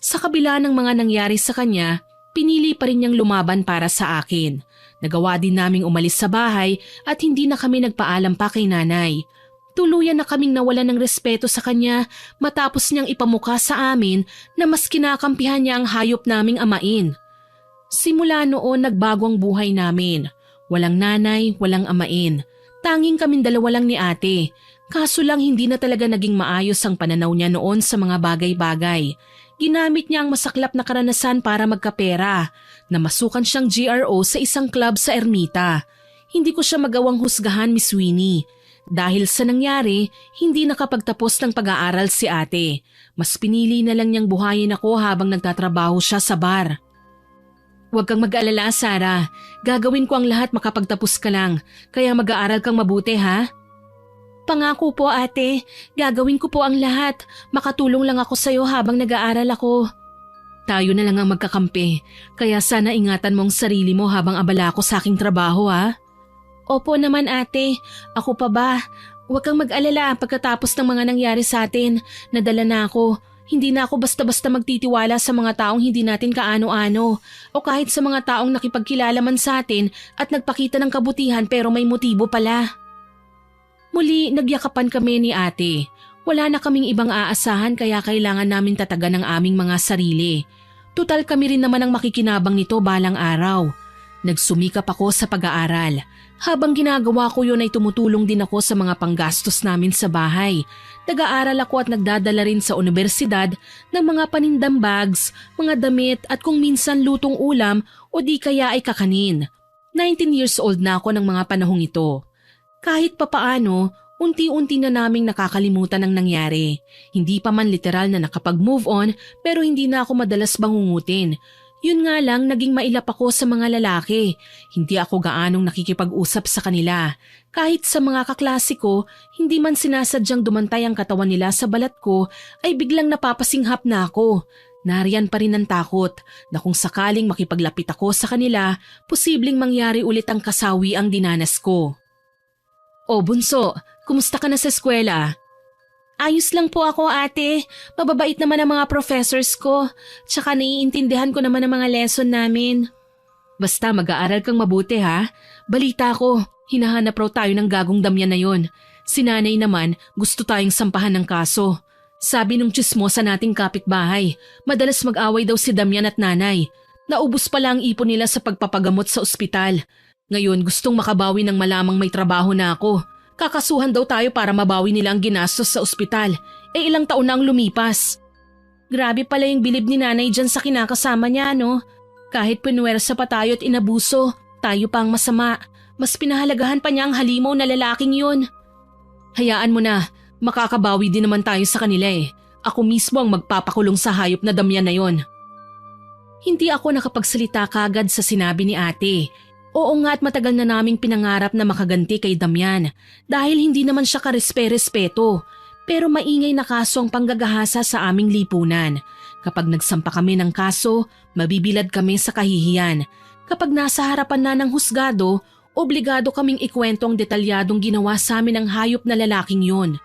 Sa kabila ng mga nangyari sa kanya, pinili pa rin niyang lumaban para sa akin. Nagawa din naming umalis sa bahay at hindi na kami nagpaalam pa kay nanay. Tuluyan na kaming nawalan ng respeto sa kanya matapos niyang ipamukha sa amin na mas kinakampihan niya ang hayop naming amain. Simula noon nagbago ang buhay namin. Walang nanay, walang amain. Tanging kaming dalawa lang ni ate. Kaso lang hindi na talaga naging maayos ang pananaw niya noon sa mga bagay-bagay. Ginamit niya ang masaklap na karanasan para magkapera. Namasukan siyang GRO sa isang club sa Ermita. Hindi ko siya magawang husgahan, Miss Winnie. Dahil sa nangyari, hindi nakapagtapos ng pag-aaral si ate. Mas pinili na lang niyang buhayin ako habang nagtatrabaho siya sa bar. Huwag kang mag-alala, Sara. Gagawin ko ang lahat makapagtapos ka lang. Kaya mag-aaral kang mabuti, ha? Pangako po, ate. Gagawin ko po ang lahat. Makatulong lang ako sa'yo habang nag-aaral ako. Tayo na lang ang magkakampi. Kaya sana ingatan mo ang sarili mo habang abala ako sa aking trabaho, ha? Opo naman, ate. Ako pa ba? Huwag kang mag-alala pagkatapos ng mga nangyari sa atin. Nadala na ako. Hindi na ako basta-basta magtitiwala sa mga taong hindi natin kaano-ano. O kahit sa mga taong nakipagkilala man sa atin at nagpakita ng kabutihan pero may motibo pala. Muli, nagyakapan kami ni ate. Wala na kaming ibang aasahan kaya kailangan namin tatagan ang aming mga sarili. Tutal kami rin naman ang makikinabang nito balang araw. Nagsumikap ako sa pag-aaral. Habang ginagawa ko yun ay tumutulong din ako sa mga panggastos namin sa bahay. Nag-aaral ako at nagdadala rin sa universidad ng mga panindang bags, mga damit at kung minsan lutong ulam o di kaya ay kakanin. 19 years old na ako ng mga panahong ito. Kahit papaano, unti-unti na naming nakakalimutan ang nangyari. Hindi pa man literal na nakapag-move on pero hindi na ako madalas bangungutin. Yun nga lang naging mailap ako sa mga lalaki. Hindi ako gaanong nakikipag-usap sa kanila. Kahit sa mga kaklase ko, hindi man sinasadyang dumantay ang katawan nila sa balat ko ay biglang napapasinghap na ako. Nariyan pa rin ang takot na kung sakaling makipaglapit ako sa kanila, posibleng mangyari ulit ang kasawi ang dinanas ko. O bunso, kumusta ka na sa eskwela? Ayos lang po ako, ate. Mababait naman ang mga professors ko. Tsaka naiintindihan ko naman ang mga lesson namin. Basta mag-aaral kang mabuti, ha? Balita ko, hinahanap raw tayo ng gagong damyan na yon. Si nanay naman, gusto tayong sampahan ng kaso. Sabi nung tsismosa nating kapitbahay, madalas mag-away daw si Damian at nanay. Naubos pala ang ipon nila sa pagpapagamot sa ospital. Ngayon gustong makabawi ng malamang may trabaho na ako. Kakasuhan daw tayo para mabawi nila ang ginastos sa ospital. Ilang taon na ang lumipas. Grabe pala yung bilib ni nanay dyan sa kinakasama niya, no? Kahit pinuwersa pa tayo at inabuso, tayo pa ang masama. Mas pinahalagahan pa niya ang halimaw na lalaking yun. Hayaan mo na, Makakabawi din naman tayo sa kanila eh. Ako mismo ang magpapakulong sa hayop na Damian na yon. Hindi ako nakapagsalita kagad sa sinabi ni ate. Oo nga at matagal na naming pinangarap na makaganti kay Damian dahil hindi naman siya karespe-respeto. Pero maingay na kaso ang panggagahasa sa aming lipunan. Kapag nagsampa kami ng kaso, mabibilad kami sa kahihiyan. Kapag nasa harapan na ng husgado, obligado kaming ikwento ang detalyadong ginawa sa amin ng hayop na lalaking yon.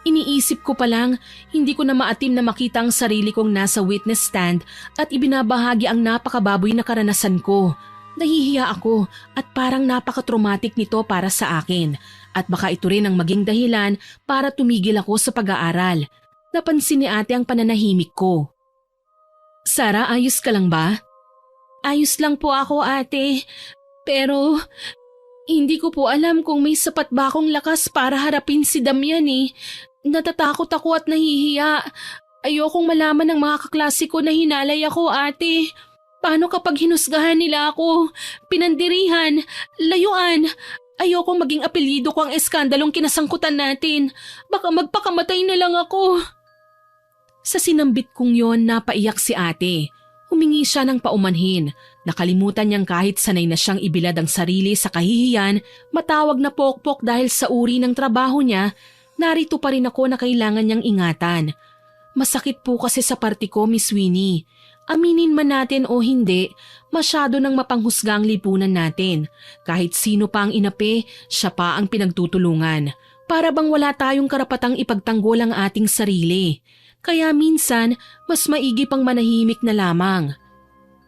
Iniisip ko pa lang, hindi ko na maatim na makita ang sarili kong nasa witness stand at ibinabahagi ang napakababoy na karanasan ko. Nahihiya ako at parang napaka-traumatic nito para sa akin at baka ito rin ang maging dahilan para tumigil ako sa pag-aaral. Napansin ni ate ang pananahimik ko. Sara, ayos ka lang ba? Ayos lang po ako ate, pero hindi ko po alam kung may sapat ba akong lakas para harapin si Damian eh. Natatakot ako at nahihiya. Ayokong malaman ng mga kaklase ko na hinalay ako ate. Paano kapag hinusgahan nila ako, pinandirihan, layuan? Ayokong maging apelyido ko ang eskandalong kinasangkutan natin. Baka magpakamatay na lang ako. Sa sinambit kong yon, napaiyak si ate. Humingi siya ng paumanhin. Nakalimutan niyang kahit sanay na siyang ibilad ang sarili sa kahihiyan, matawag na pokpok dahil sa uri ng trabaho niya, narito pa rin ako na kailangan niyang ingatan. Masakit po kasi sa party ko, Miss Winnie. Aminin man natin o hindi, masyado nang mapanghusga ang lipunan natin. Kahit sino pa ang inapi, siya pa ang pinagtutulungan. Para bang wala tayong karapatang ipagtanggol ang ating sarili. Kaya minsan, mas maigi pang manahimik na lamang.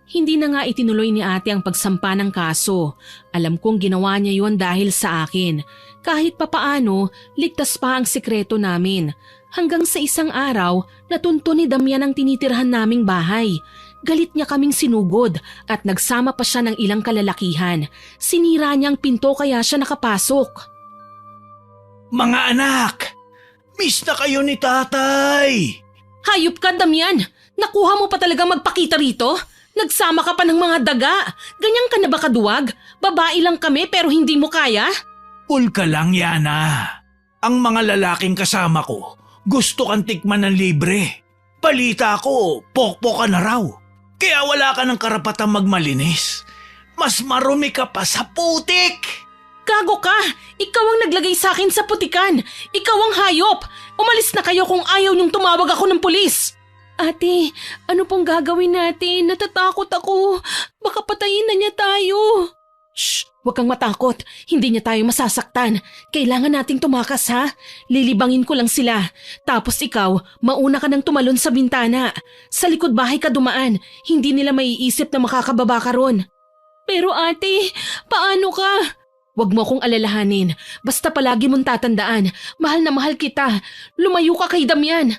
Hindi na nga itinuloy ni ate ang pagsampa ng kaso. Alam kong ginawa niya yon dahil sa akin. Kahit papaano, ligtas pa ang sekreto namin. Hanggang sa isang araw, natunto ni Damian ang tinitirhan naming bahay. Galit niya kaming sinugod at nagsama pa siya ng ilang kalalakihan. Sinira niya ang pinto kaya siya nakapasok. Mga anak! Miss na kayo ni tatay! Hayop ka, Damian! Nakuha mo pa talaga magpakita rito? Nagsama ka pa ng mga daga. Ganyan ka na ba kaduwag? Babae lang kami pero hindi mo kaya? Cool ka lang, Yana. Ang mga lalaking kasama ko, gusto kang tikman ng libre. Balita ko, pokpok ka na raw. Kaya wala ka ng karapatang magmalinis. Mas marumi ka pa sa putik! Gago ka! Ikaw ang naglagay sa akin sa putikan! Ikaw ang hayop! Umalis na kayo kung ayaw niyong tumawag ako ng pulis! Ate, ano pong gagawin natin? Natatakot ako. Baka patayin na niya tayo. Shh! Huwag kang matakot. Hindi niya tayo masasaktan. Kailangan nating tumakas ha. Lilibangin ko lang sila. Tapos ikaw, mauna ka nang tumalon sa bintana. Sa likod bahay ka dumaan. Hindi nila maiisip na makakababa ka ron. Pero ate, paano ka? Huwag mo akong alalahanin. Basta palagi mong tatandaan. Mahal na mahal kita. Lumayo ka kay Damian.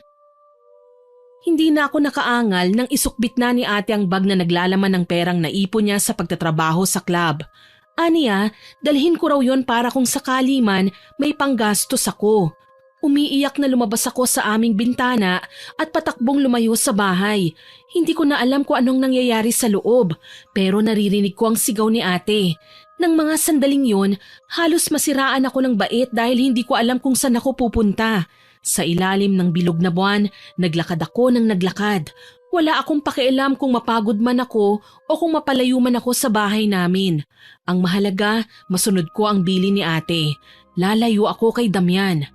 Hindi na ako nakaangal nang isukbit na ni ate ang bag na naglalaman ng perang naipon niya sa pagtatrabaho sa club. Aniya, dalhin ko raw yon para kung sakali man may panggastos ako. Umiiyak na lumabas ako sa aming bintana at patakbong lumayo sa bahay. Hindi ko na alam kung anong nangyayari sa loob pero naririnig ko ang sigaw ni ate. Nang mga sandaling yon, halos masiraan ako ng bait dahil hindi ko alam kung saan ako pupunta. Sa ilalim ng bilog na buwan, naglakad ako ng naglakad. Wala akong pakialam kung mapagod man ako o kung mapalayo man ako sa bahay namin. Ang mahalaga, masunod ko ang bili ni ate. Lalayo ako kay Damian.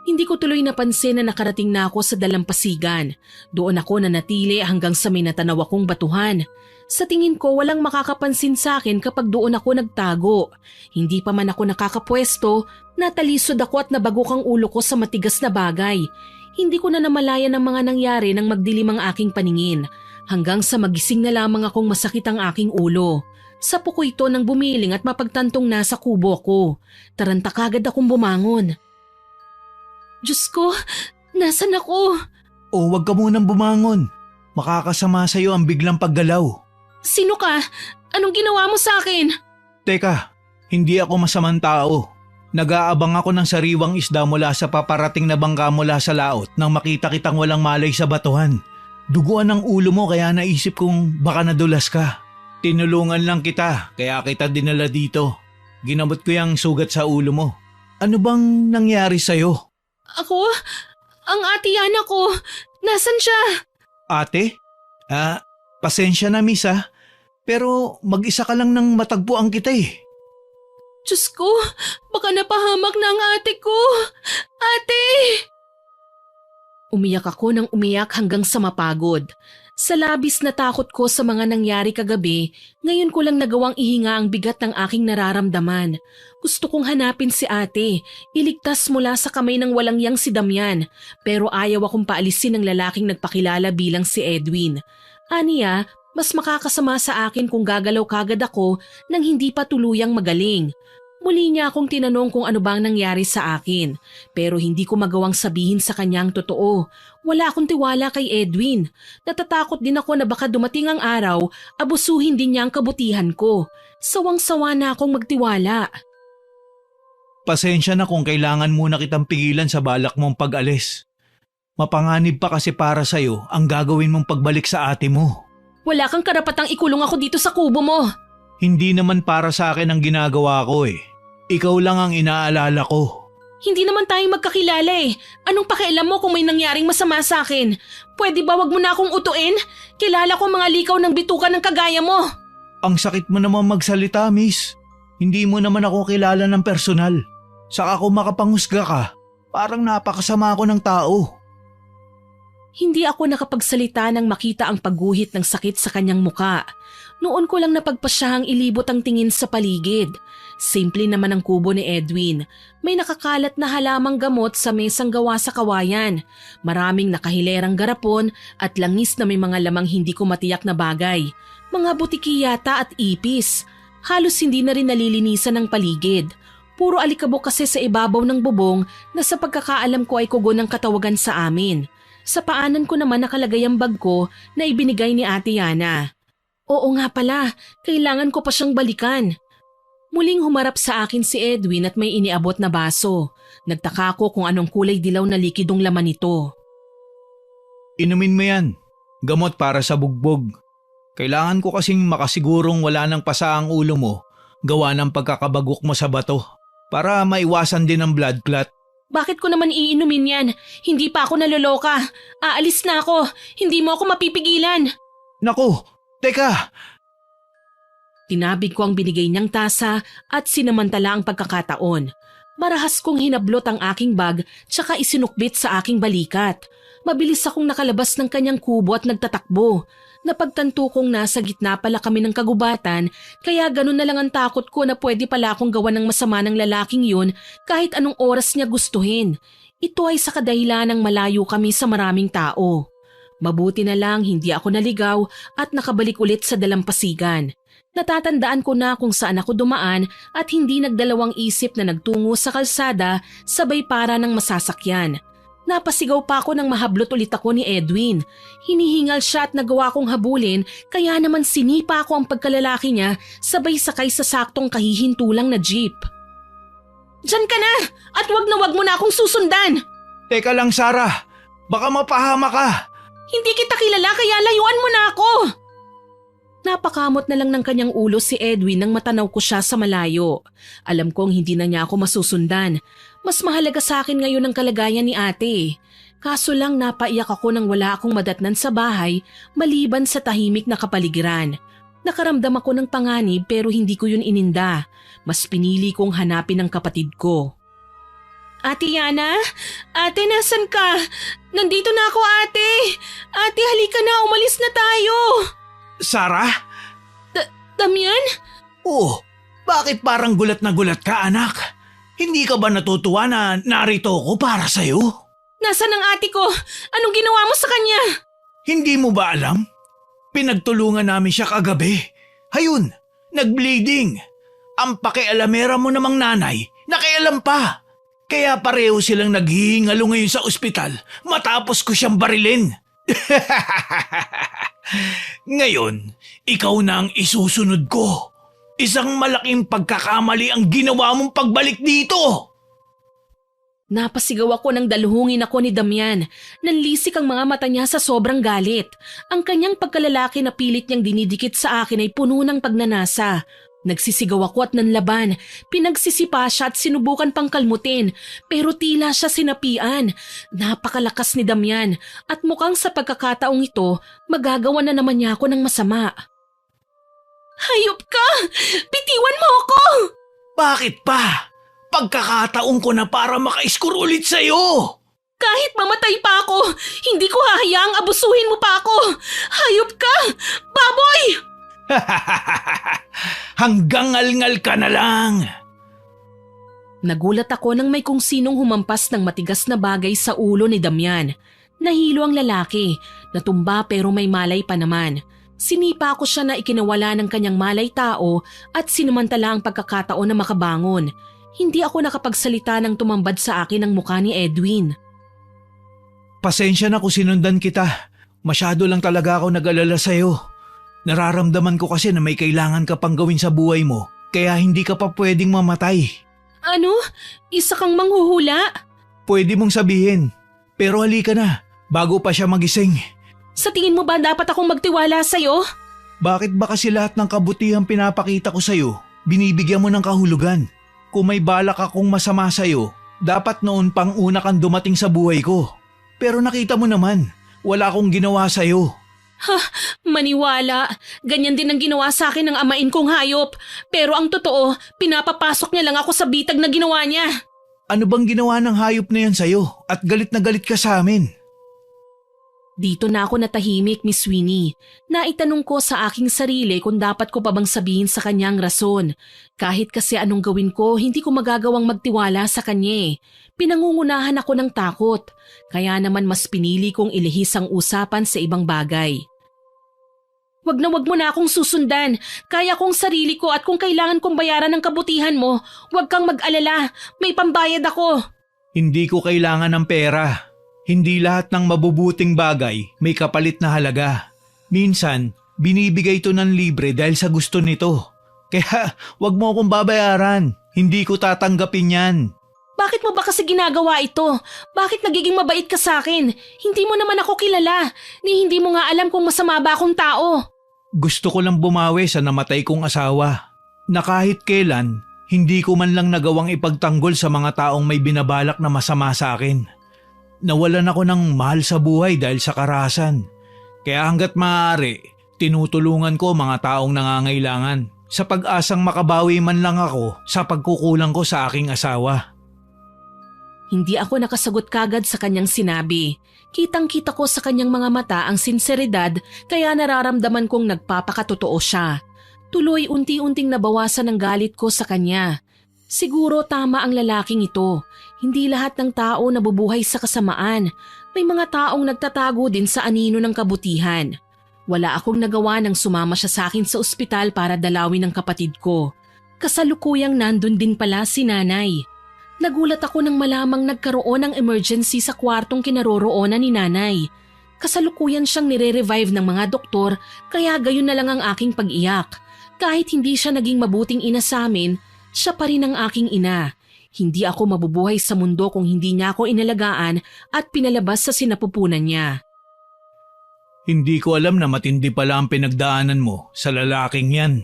Hindi ko tuloy napansin na nakarating na ako sa dalampasigan. Doon ako nanatili hanggang sa may natanaw akong batuhan. Sa tingin ko walang makakapansin sa akin kapag doon ako nagtago. Hindi pa man ako nakakapwesto, natalisod ako at nabagok ang ulo ko sa matigas na bagay. Hindi ko na namalayan ang mga nangyari nang magdilim ang aking paningin. Hanggang sa magising na lamang akong masakit ang aking ulo. Sa puko ito nang bumiling at mapagtantong nasa kubo ko. Taranta kagad akong bumangon. Diyos ko, nasan ako? O wag ka munang bumangon. Makakasama sa'yo ang biglang paggalaw. Sino ka? Anong ginawa mo sa akin? Teka, hindi ako masamang tao. Nag-aabang ako ng sariwang isda mula sa paparating na bangka mula sa laot nang makita kitang walang malay sa batuhan. Duguan ang ulo mo kaya naisip kong baka nadulas ka. Tinulungan lang kita kaya kita dinala dito. Ginamot ko yung sugat sa ulo mo. Ano bang nangyari sa'yo? Ako? Ang ate Yana ko. Nasaan siya? Ate? Pasensya na miss pero mag-isa ka lang nang matagpuan kita eh. Diyos ko, baka napahamak na ang ate ko. Ate! Umiyak ako ng umiyak hanggang sa mapagod. Sa labis na takot ko sa mga nangyari kagabi, ngayon ko lang nagawang ihinga ang bigat ng aking nararamdaman. Gusto kong hanapin si ate, iligtas mula sa kamay ng walang yang si Damian, pero ayaw akong paalisin ng lalaking nagpakilala bilang si Edwin. Aniya, mas makakasama sa akin kung gagalaw kagad ako nang hindi pa tuluyang magaling. Muli niya akong tinanong kung ano bang nangyari sa akin, pero hindi ko magawang sabihin sa kanyang totoo. Wala akong tiwala kay Edwin. Natatakot din ako na baka dumating ang araw, abusuhin din niya ang kabutihan ko. Sawang-sawa na akong magtiwala. Pasensya na kung kailangan muna kitang pigilan sa balak mong pag-alis. Mapanganib pa kasi para sa'yo ang gagawin mong pagbalik sa ate mo. Wala kang karapatang ikulong ako dito sa kubo mo. Hindi naman para sa akin ang ginagawa ko eh. Ikaw lang ang inaalala ko. Hindi naman tayong magkakilala eh. Anong pakialam mo kung may nangyaring masama sa akin? Pwede ba wag mo na akong utuin? Kilala ko mga likaw ng bituka ng kagaya mo. Ang sakit mo naman magsalita, miss. Hindi mo naman ako kilala ng personal. Saka kung makapanghusga ka, parang napakasama ako ng tao. Hindi ako nakapagsalita nang makita ang pagguhit ng sakit sa kanyang muka. Noon ko lang napagpasyahang ilibot ang tingin sa paligid. Simple naman ang kubo ni Edwin. May nakakalat na halamang gamot sa mesang gawa sa kawayan. Maraming nakahilerang garapon at langis na may mga lamang hindi ko matiyak na bagay. Mga butiki yata at ipis. Halos hindi na rin nalilinisan ng paligid. Puro alikabok kasi sa ibabaw ng bubong na sa pagkakaalam ko ay kugo ng katawagan sa amin. Sa paanan ko naman nakalagay ang bag ko na ibinigay ni Ate Yana. Oo nga pala, kailangan ko pa siyang balikan. Muling humarap sa akin si Edwin at may iniabot na baso. Nagtaka ko kung anong kulay dilaw na likidong laman nito. Inumin mo yan. Gamot para sa bugbog. Kailangan ko kasing makasigurong wala nang pasa ang ulo mo gawa ng pagkakabagok mo sa bato para maiwasan din ang blood clot. Bakit ko naman iinumin yan? Hindi pa ako naloloka. Aalis na ako. Hindi mo ako mapipigilan. Naku, teka! Tinabig ko ang binigay niyang tasa at sinamantala ang pagkakataon. Marahas kong hinablot ang aking bag tsaka isinukbit sa aking balikat. Mabilis akong nakalabas ng kanyang kubo at nagtatakbo. Napagtanto kong nasa gitna pala kami ng kagubatan kaya ganun na lang ang takot ko na pwede pala akong gawa ng masama ng lalaking yun kahit anong oras niya gustuhin. Ito ay sa kadahilan ng malayo kami sa maraming tao. Mabuti na lang hindi ako naligaw at nakabalik ulit sa dalampasigan. Natatandaan ko na kung saan ako dumaan at hindi nagdalawang isip na nagtungo sa kalsada sabay para ng masasakyan. Napasigaw pa ako nang mahablot ulit ako ni Edwin. Hinihingal siya at nagawa kong habulin kaya naman sinipa ko ang pagkalalaki niya sabay sakay sa saktong kahihintulang na jeep. Diyan ka na at wag mo na akong susundan! Teka lang Sarah, baka mapahama ka. Hindi kita kilala kaya layuan mo na ako! Napakamot na lang ng kanyang ulo si Edwin nang matanaw ko siya sa malayo. Alam kong hindi na niya ako masusundan. Mas mahalaga sa akin ngayon ang kalagayan ni ate. Kaso lang napaiyak ako nang wala akong madatnan sa bahay maliban sa tahimik na kapaligiran. Nakaramdam ako ng panganib pero hindi ko yun ininda. Mas pinili kong hanapin ang kapatid ko. Ate Yana? Ate, nasan ka? Nandito na ako, ate. Ate, halika na, umalis na tayo. Sarah? Damian? Oh, bakit parang gulat na gulat ka anak? Hindi ka ba natutuwa na narito ako para sa'yo? Nasaan ang ate ko? Anong ginawa mo sa kanya? Hindi mo ba alam? Pinagtulungan namin siya kagabi. Hayun, nag-bleeding. Ang pakialamera mo namang nanay, nakialam pa. Kaya pareho silang naghihingalo ngayon sa ospital matapos ko siyang barilin. Ngayon, ikaw na ang isusunod ko. Isang malaking pagkakamali ang ginawa mong pagbalik dito. Napasigaw ako nang daluhungin ako ni Damian. Nanlisik ang mga mata niya sa sobrang galit. Ang kanyang pagkalalaki na pilit niyang dinidikit sa akin ay puno ng pagnanasa. Nagsisigaw ako at nanlaban. Pinagsisipa siya at sinubukan pang kalmutin pero tila siya sinapian. Napakalakas ni Damian at mukhang sa pagkakataong ito magagawa na naman niya ako ng masama. Hayop ka! Bitiwan mo ako! Bakit pa? Pagkakataon ko na para maka-score ulit sa'yo! Kahit mamatay pa ako, hindi ko hahayaang abusuhin mo pa ako! Hayop ka! Baboy! Hanggang ngal-ngal ka na lang! Nagulat ako nang may kung sinong humampas ng matigas na bagay sa ulo ni Damian. Nahilo ang lalaki, natumba pero may malay pa naman. Sinipa ko siya na ikinawala ng kanyang malay tao at sinumantala ang pagkakataon na makabangon. Hindi ako nakapagsalita nang tumambad sa akin ang mukha ni Edwin. Pasensya na kung sinundan kita. Masyado lang talaga ako nag-alala sa'yo. Nararamdaman ko kasi na may kailangan ka pang gawin sa buhay mo, kaya hindi ka pa pwedeng mamatay. Ano? Isa kang manghuhula? Pwede mong sabihin, pero halika na, bago pa siya magising. Sa tingin mo ba dapat akong magtiwala sa'yo? Bakit ba kasi lahat ng kabutihang pinapakita ko sa'yo, binibigyan mo ng kahulugan? Kung may balak akong masama sa'yo, dapat noon pang una kang dumating sa buhay ko. Pero nakita mo naman, wala akong ginawa sa'yo. Ha, maniwala. Ganyan din ang ginawa sa akin ng amain kong hayop. Pero ang totoo, pinapapasok niya lang ako sa bitag na ginawa niya. Ano bang ginawa ng hayop na yan sa'yo at galit na galit ka sa amin? Dito na ako natahimik, Miss Winnie. Naitanong ko sa aking sarili kung dapat ko pa bang sabihin sa kanya ang rason. Kahit kasi anong gawin ko, hindi ko magagawang magtiwala sa kanya. Pinangungunahan ako ng takot. Kaya naman mas pinili kong ilihis ang usapan sa ibang bagay. Wag mo na akong susundan. Kaya kong sarili ko at kung kailangan kong bayaran ng kabutihan mo, wag kang mag-alala. May pambayad ako. Hindi ko kailangan ng pera. Hindi lahat ng mabubuting bagay may kapalit na halaga. Minsan, binibigay ito ng libre dahil sa gusto nito. Kaya wag mo akong babayaran. Hindi ko tatanggapin yan. Bakit mo ba kasi ginagawa ito? Bakit nagiging mabait ka sa akin? Hindi mo naman ako kilala. Ni hindi mo nga alam kung masama ba akong tao. Gusto ko lang bumawi sa namatay kong asawa. Na kahit kailan, hindi ko man lang nagawang ipagtanggol sa mga taong may binabalak na masama sa akin. Nawalan ako ng mahal sa buhay dahil sa karahasan. Kaya hanggat maaari, tinutulungan ko mga taong nangangailangan sa pag-asang makabawi man lang ako sa pagkukulang ko sa aking asawa. Hindi ako nakasagot kagad sa kanyang sinabi. Kitang-kita ko sa kanyang mga mata ang sinseridad kaya nararamdaman kong nagpapakatotoo siya. Tuloy unti-unting nabawasan ang galit ko sa kanya. Siguro tama ang lalaking ito. Hindi lahat ng tao nabubuhay sa kasamaan. May mga taong nagtatago din sa anino ng kabutihan. Wala akong nagawa nang sumama siya sa akin sa ospital para dalawin ang kapatid ko. Kasalukuyang nandun din pala si nanay. Nagulat ako nang malamang nagkaroon ng emergency sa kwartong kinaroroonan ni nanay. Kasalukuyan siyang nire-revive ng mga doktor kaya gayon na lang ang aking pag-iyak. Kahit hindi siya naging mabuting ina sa amin, siya pa rin ang aking ina. Hindi ako mabubuhay sa mundo kung hindi niya ako inalagaan at pinalabas sa sinapupunan niya. Hindi ko alam na matindi pala ang pinagdaanan mo sa lalaking yan.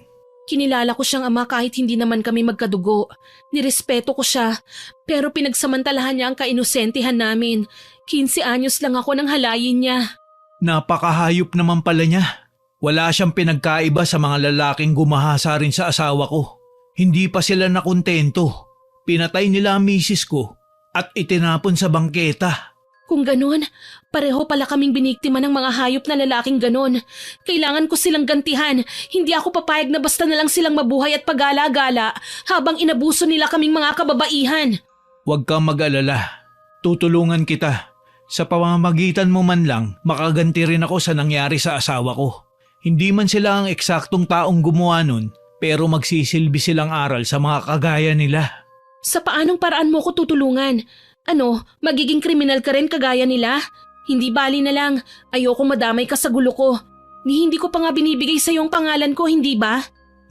Kinilala ko siyang ama kahit hindi naman kami magkadugo. Nirespeto ko siya, pero pinagsamantalahan niya ang kainosentihan namin. 15 anyos lang ako nang halayin niya. Napakahayop naman pala niya. Wala siyang pinagkaiba sa mga lalaking gumahasa rin sa asawa ko. Hindi pa sila nakontento. Pinatay nila ang misis ko at itinapon sa bangketa. Kung ganun, pareho pala kaming biniktima ng mga hayop na lalaking ganon. Kailangan ko silang gantihan. Hindi ako papayag na basta na lang silang mabuhay at pagala-gala habang inabuso nila kaming mga kababaihan. Huwag kang mag-alala. Tutulungan kita. Sa pamamagitan mo man lang, makaganti rin ako sa nangyari sa asawa ko. Hindi man sila ang eksaktong taong gumawa nun, pero magsisilbi silang aral sa mga kagaya nila. Sa paanong paraan mo ko tutulungan? Ano, magiging kriminal ka rin kagaya nila? Hindi bali na lang, ayoko madamay ka sa gulo ko. Ni hindi ko pa nga binibigay sa iyong pangalan ko, hindi ba?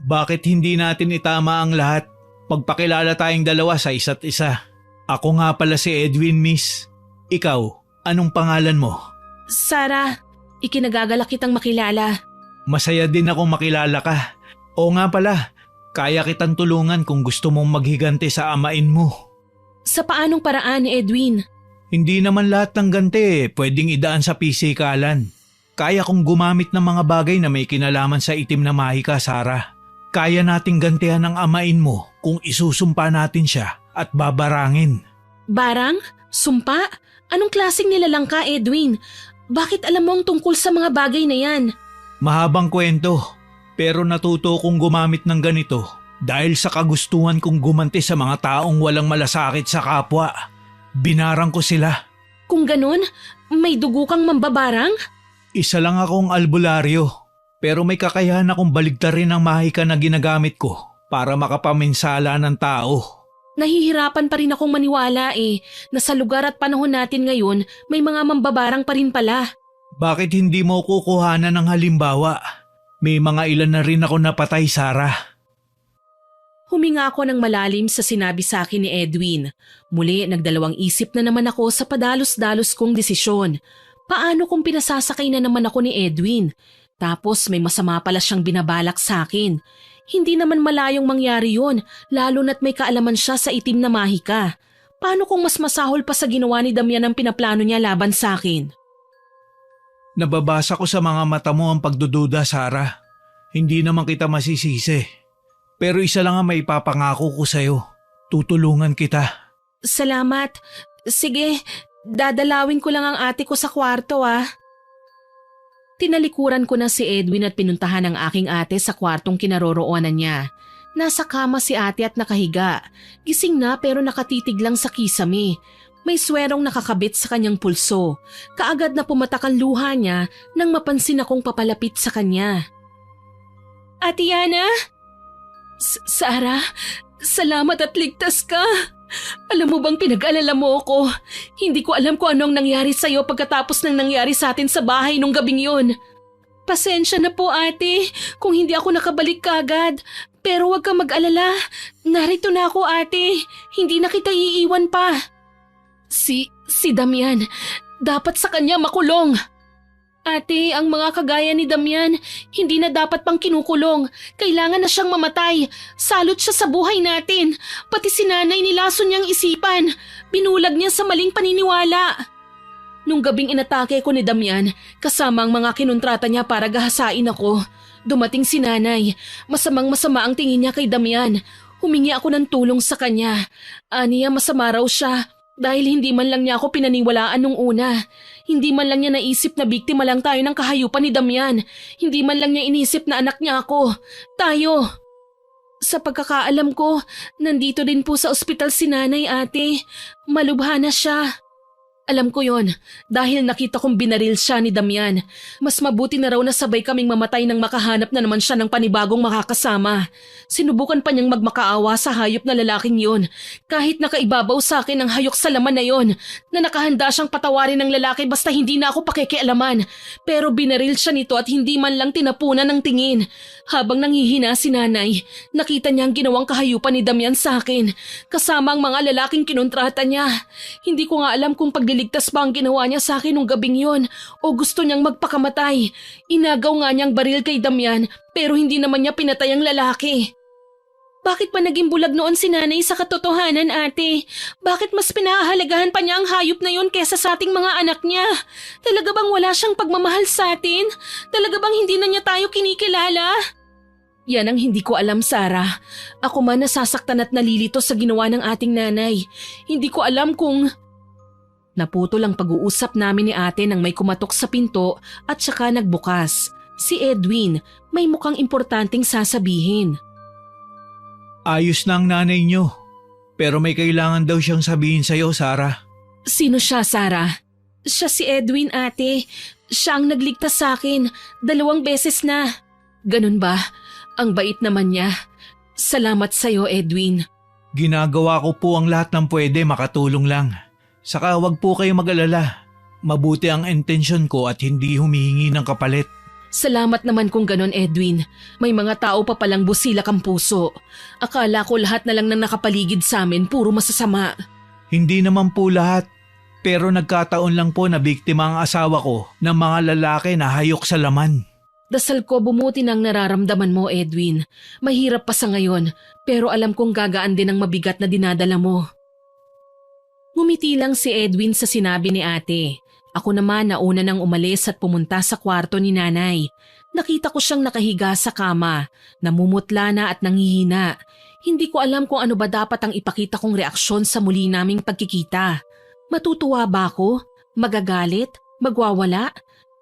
Bakit hindi natin itama ang lahat? Pagpakilala tayong dalawa sa isa't isa. Ako nga pala si Edwin, miss. Ikaw, anong pangalan mo? Sarah, ikinagagalak kitang makilala. Masaya din akong makilala ka. Oo nga pala, Kaya kitang tulungan kung gusto mong maghiganti sa amain mo. Sa paanong paraan, Edwin? Hindi naman lahat ng ganti pwedeng idaan sa pisikalan. Kaya kong gumamit ng mga bagay na may kinalaman sa itim na mahika, Sarah. Kaya nating gantihan ang amain mo kung isusumpa natin siya at babarangin. Barang? Sumpa? Anong klaseng nilalang ka, Edwin? Bakit alam mo ang tungkol sa mga bagay na yan? Mahabang kwento, pero natuto kong gumamit ng ganito dahil sa kagustuhan kong gumanti sa mga taong walang malasakit sa kapwa. Binarang ko sila. Kung ganun, may dugo kang mambabarang? Isa lang akong albularyo, pero may kakayahan akong baligtarin ang mahika na ginagamit ko para makapaminsala ng tao. Nahihirapan pa rin akong maniwala na sa lugar at panahon natin ngayon may mga mambabarang pa rin pala. Bakit hindi mo kukuhanan ng halimbawa? May mga ilan na rin ako napatay, Sarah. Huminga ako ng malalim sa sinabi sa akin ni Edwin. Muli nagdalawang isip na naman ako sa padalos-dalos kong desisyon. Paano kung pinasasakay na naman ako ni Edwin? Tapos may masama pala siyang binabalak sa akin. Hindi naman malayong mangyari yun, lalo na't may kaalaman siya sa itim na mahika. Paano kung mas masahol pa sa ginawa ni Damian ang pinaplano niya laban sa akin? Nababasa ko sa mga mata mo ang pagdududa, Sarah. Hindi naman kita masisisi. Pero isa lang ang may papangako ko sa'yo. Tutulungan kita. Salamat. Sige, dadalawin ko lang ang ate ko sa kwarto Tinalikuran ko na si Edwin at pinuntahan ang aking ate sa kwartong kinaroroonan niya. Nasa kama si ate at nakahiga. Gising na pero nakatitig lang sa kisame. May swerong nakakabit sa kanyang pulso. Kaagad na pumatak ang luha niya nang mapansin akong papalapit sa kanya. Ate Yana? Sarah, salamat at ligtas ka. Alam mo bang pinag-alala mo ako? Hindi ko alam kung anong nangyari sa'yo pagkatapos ng nangyari sa atin sa bahay nung gabing yun. Pasensya na po ate kung hindi ako nakabalik kagad. Pero huwag kang mag-alala. Narito na ako ate. Hindi na kita iiwan pa. Si Damian, dapat sa kanya makulong. Ate, ang mga kagaya ni Damian, hindi na dapat pang kinukulong. Kailangan na siyang mamatay. Salot siya sa buhay natin. Pati si nanay nilason niyang isipan. Binulag niya sa maling paniniwala. Nung gabing inatake ko ni Damian, kasama ang mga kinontrata niya para gahasain ako. Dumating si nanay. Masamang-masama ang tingin niya kay Damian. Humingi ako ng tulong sa kanya. Aniya masama raw siya. Dahil hindi man lang niya ako pinaniwalaan nung una. Hindi man lang niya naisip na biktima lang tayo ng kahayupan ni Damian. Hindi man lang niya inisip na anak niya ako. Tayo. Sa pagkakaalam ko, nandito din po sa ospital si nanay ate. Malubha na siya. Alam ko yon dahil nakita kong binaril siya ni Damian. Mas mabuti na raw na sabay kaming mamatay nang makahanap na naman siya ng panibagong makakasama. Sinubukan pa niyang magmakaawa sa hayop na lalaking yon. Kahit nakaibabaw sa akin ang hayok sa laman na yon, na nakahanda siyang patawarin ng lalaki basta hindi na ako pakikialaman. Pero binaril siya nito at hindi man lang tinapunan ng tingin. Habang nanghihina si nanay, nakita niya ang ginawang kahayupan ni Damian sa akin, kasama ang mga lalaking kinontrata niya. Hindi ko nga alam kung pagliligtas ba ang ginawa niya sa akin nung gabing yon o gusto niyang magpakamatay. Inagaw nga niyang baril kay Damian pero hindi naman niya pinatay ang lalaki. Bakit ba naging bulag noon si nanay sa katotohanan, ate? Bakit mas pinahahalagahan pa niya ang hayop na yon kesa sa ating mga anak niya? Talaga bang wala siyang pagmamahal sa atin? Talaga bang hindi na niya tayo kinikilala? Yan ang hindi ko alam, Sarah. Ako man nasasaktan at nalilito sa ginawa ng ating nanay. Hindi ko alam kung... Naputol ang pag-uusap namin ni ate nang may kumatok sa pinto at saka nagbukas. Si Edwin, may mukhang importanteng sasabihin. Ayos na ang nanay niyo. Pero may kailangan daw siyang sabihin sa'yo, Sarah. Sino siya, Sarah? Siya si Edwin, ate. Siya ang nagligtas sa akin. 2 beses na. Ganun ba? Ang bait naman niya. Salamat sa'yo, Edwin. Ginagawa ko po ang lahat ng pwede, makatulong lang. Saka wag po kayo mag-alala. Mabuti ang intensyon ko at hindi humihingi ng kapalit. Salamat naman kung ganon, Edwin. May mga tao pa palang busilak ang puso. Akala ko lahat na lang nang nakapaligid sa amin puro masasama. Hindi naman po lahat. Pero nagkataon lang po na biktima ang asawa ko ng mga lalaki na hayok sa laman. Dasal ko bumuti ng nararamdaman mo, Edwin. Mahirap pa sa ngayon, pero alam kong gagaan din ang mabigat na dinadala mo. Ngumiti lang si Edwin sa sinabi ni ate. Ako naman nauna nang umalis at pumunta sa kwarto ni nanay. Nakita ko siyang nakahiga sa kama, namumutla na at nanghihina. Hindi ko alam kung ano ba dapat ang ipakita kong reaksyon sa muli naming pagkikita. Matutuwa ba ako? Magagalit? Magwawala?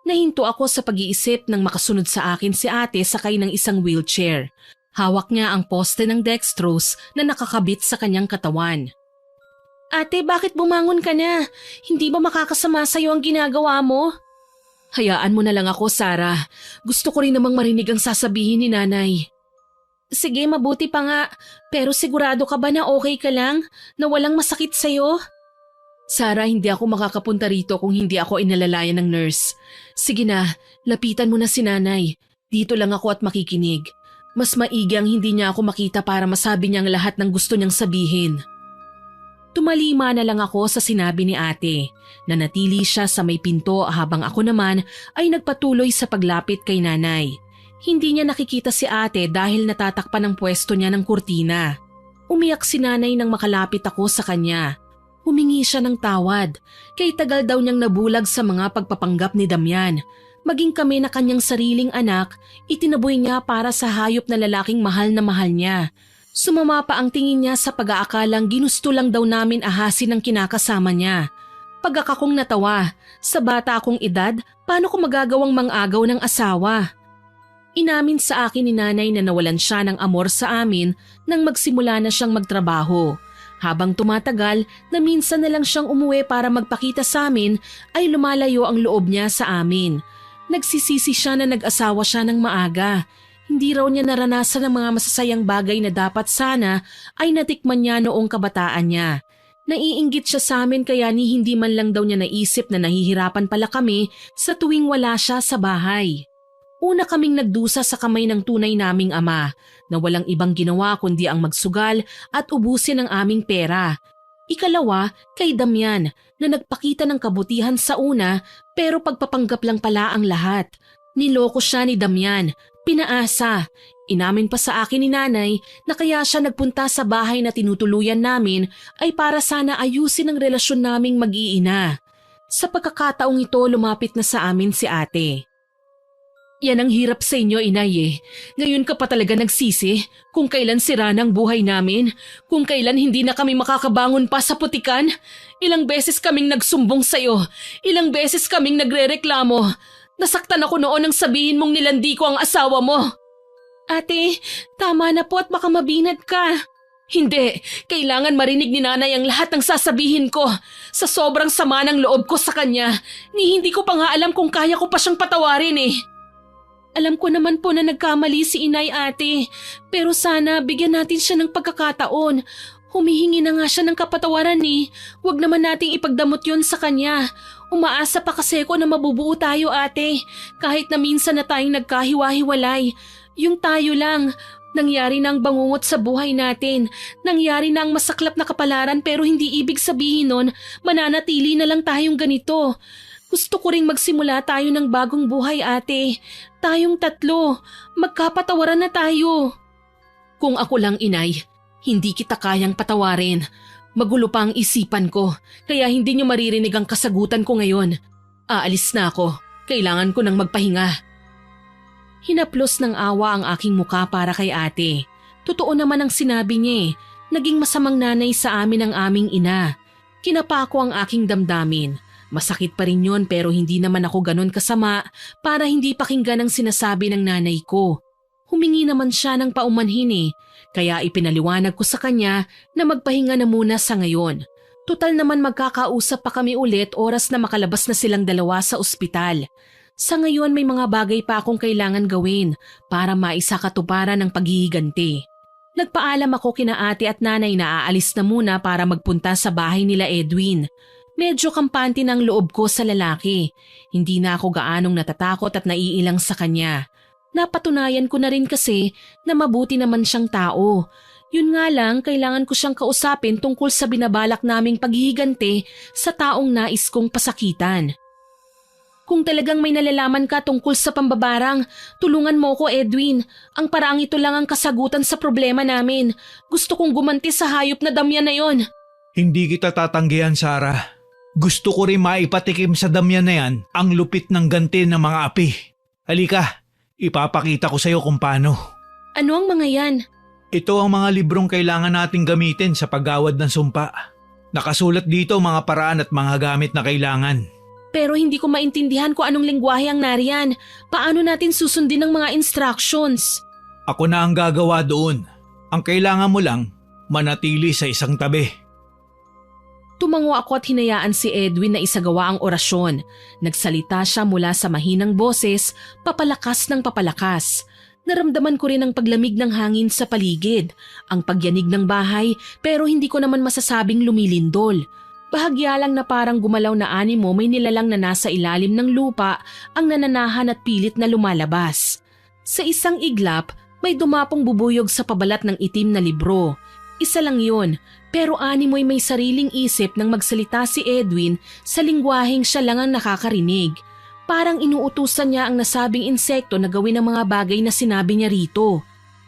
Nahinto ako sa pag-iisip nang makasunod sa akin si ate sakay ng isang wheelchair. Hawak niya ang poste ng dextrose na nakakabit sa kanyang katawan. Ate, bakit bumangon ka na? Hindi ba makakasama sa'yo ang ginagawa mo? Hayaan mo na lang ako, Sarah. Gusto ko rin namang marinig ang sasabihin ni nanay. Sige, mabuti pa nga. Pero sigurado ka ba na okay ka lang? Na walang masakit sa'yo? Sarah, hindi ako makakapunta rito kung hindi ako inalalayan ng nurse. Sige na, lapitan mo na si nanay. Dito lang ako at makikinig. Mas maigi ang hindi niya ako makita para masabi niya ang lahat ng gusto niyang sabihin. Tumalima na lang ako sa sinabi ni ate. Nanatili siya sa may pinto habang ako naman ay nagpatuloy sa paglapit kay nanay. Hindi niya nakikita si ate dahil natatakpan ang pwesto niya ng kurtina. Umiyak si nanay nang makalapit ako sa kanya. Humingi siya ng tawad, kay tagal daw niyang nabulag sa mga pagpapanggap ni Damian. Maging kami na kanyang sariling anak, itinaboy niya para sa hayop na lalaking mahal na mahal niya. Sumama pa ang tingin niya sa pag-aakalang ginusto lang daw namin ahasin ang kinakasama niya. Pagkakakong natawa, sa bata akong edad, paano ko magagawang mang-agaw ng asawa? Inamin sa akin ni nanay na nawalan siya ng amor sa amin nang magsimula na siyang magtrabaho. Habang tumatagal na minsan na lang siyang umuwi para magpakita sa amin ay lumalayo ang loob niya sa amin. Nagsisisi siya na nag-asawa siya ng maaga. Hindi raw niya naranasan ang mga masasayang bagay na dapat sana ay natikman niya noong kabataan niya. Naiinggit siya sa amin kaya ni hindi man lang daw niya naisip na nahihirapan pala kami sa tuwing wala siya sa bahay. Una kaming nagdusa sa kamay ng tunay naming ama na walang ibang ginawa kundi ang magsugal at ubusin ang aming pera. Ikalawa, kay Damian na nagpakita ng kabutihan sa una pero pagpapanggap lang pala ang lahat. Niloko siya ni Damian, pinaasa. Inamin pa sa akin ni nanay na kaya siya nagpunta sa bahay na tinutuluyan namin ay para sana ayusin ang relasyon naming mag-iina. Sa pagkakataong ito lumapit na sa amin si ate. Yan ang hirap sa inyo, inay eh. Ngayon ka pa talaga nagsisi kung kailan sira ng buhay namin, kung kailan hindi na kami makakabangon pa sa putikan. Ilang beses kaming nagsumbong sa'yo, ilang beses kaming nagrereklamo. Nasaktan ako noon nang sabihin mong nilandi ko ang asawa mo. Ate, tama na po at baka mabinat ka. Hindi, kailangan marinig ni nanay ang lahat ng sasabihin ko. Sa sobrang sama ng loob ko sa kanya, ni hindi ko pa nga alam kung kaya ko pa siyang patawarin eh. Alam ko naman po na nagkamali si inay ate, pero sana bigyan natin siya ng pagkakataon. Humihingi na nga siya ng kapatawaran eh. Huwag naman nating ipagdamot yun sa kanya. Umaasa pa kasi ko na mabubuo tayo ate, kahit na minsan na tayong nagkahiwa-hiwalay. Yung tayo lang, nangyari na ang bangungot sa buhay natin. Nangyari na ang masaklap na kapalaran pero hindi ibig sabihin nun mananatili na lang tayong ganito. Gusto ko ring magsimula tayo ng bagong buhay ate. Tayong tatlo, magkapatawaran na tayo. Kung ako lang inay, hindi kita kayang patawarin. Magulo pa ang isipan ko, kaya hindi niyo maririnig ang kasagutan ko ngayon. Aalis na ako, kailangan ko nang magpahinga. Hinaplos ng awa ang aking muka para kay ate. Totoo naman ang sinabi niya eh, naging masamang nanay sa amin ang aming ina. Kinapa ko ang aking damdamin. Masakit pa rin yun pero hindi naman ako ganon kasama para hindi pakinggan ang sinasabi ng nanay ko. Humingi naman siya ng paumanhin eh, kaya ipinaliwanag ko sa kanya na magpahinga na muna sa ngayon. Tutal naman magkakausap pa kami ulit oras na makalabas na silang dalawa sa ospital. Sa ngayon may mga bagay pa akong kailangan gawin para maisakatuparan ng paghihiganti. Nagpaalam ako kina ate at nanay na aalis na muna para magpunta sa bahay nila Edwin. Medyo kampante ng loob ko sa lalaki. Hindi na ako gaanong natatakot at naiilang sa kanya. Napatunayan ko na rin kasi na mabuti naman siyang tao. Yun nga lang, kailangan ko siyang kausapin tungkol sa binabalak naming paghihiganti sa taong nais kong pasakitan. Kung talagang may nalalaman ka tungkol sa pambabarang, tulungan mo ko, Edwin. Ang paraang ito lang ang kasagutan sa problema namin. Gusto kong gumanti sa hayop na damyan na yon. Hindi kita tatanggihan, Sarah. Gusto ko rin maipatikim sa damyan na yan ang lupit ng ganti ng mga api. Halika, ipapakita ko sa'yo kung paano. Ano ang mga yan? Ito ang mga librong kailangan nating gamitin sa paggawad ng sumpa. Nakasulat dito mga paraan at mga gamit na kailangan. Pero hindi ko maintindihan kung anong lengguwahe ang nariyan. Paano natin susundin ang mga instructions? Ako na ang gagawa doon. Ang kailangan mo lang, manatili sa isang tabi. Tumango ako at hinayaan si Edwin na isagawa ang orasyon. Nagsalita siya mula sa mahinang boses, papalakas ng papalakas. Naramdaman ko rin ang paglamig ng hangin sa paligid, ang pagyanig ng bahay pero hindi ko naman masasabing lumilindol. Bahagya lang na parang gumalaw na animo may nilalang na nasa ilalim ng lupa ang nananahan at pilit na lumalabas. Sa isang iglap, may dumapong bubuyog sa pabalat ng itim na libro. Isa lang yun, pero animo'y may sariling isip nang magsalita si Edwin sa lingwaheng siya lang ang nakakarinig. Parang inuutusan niya ang nasabing insekto na gawin ang mga bagay na sinabi niya rito.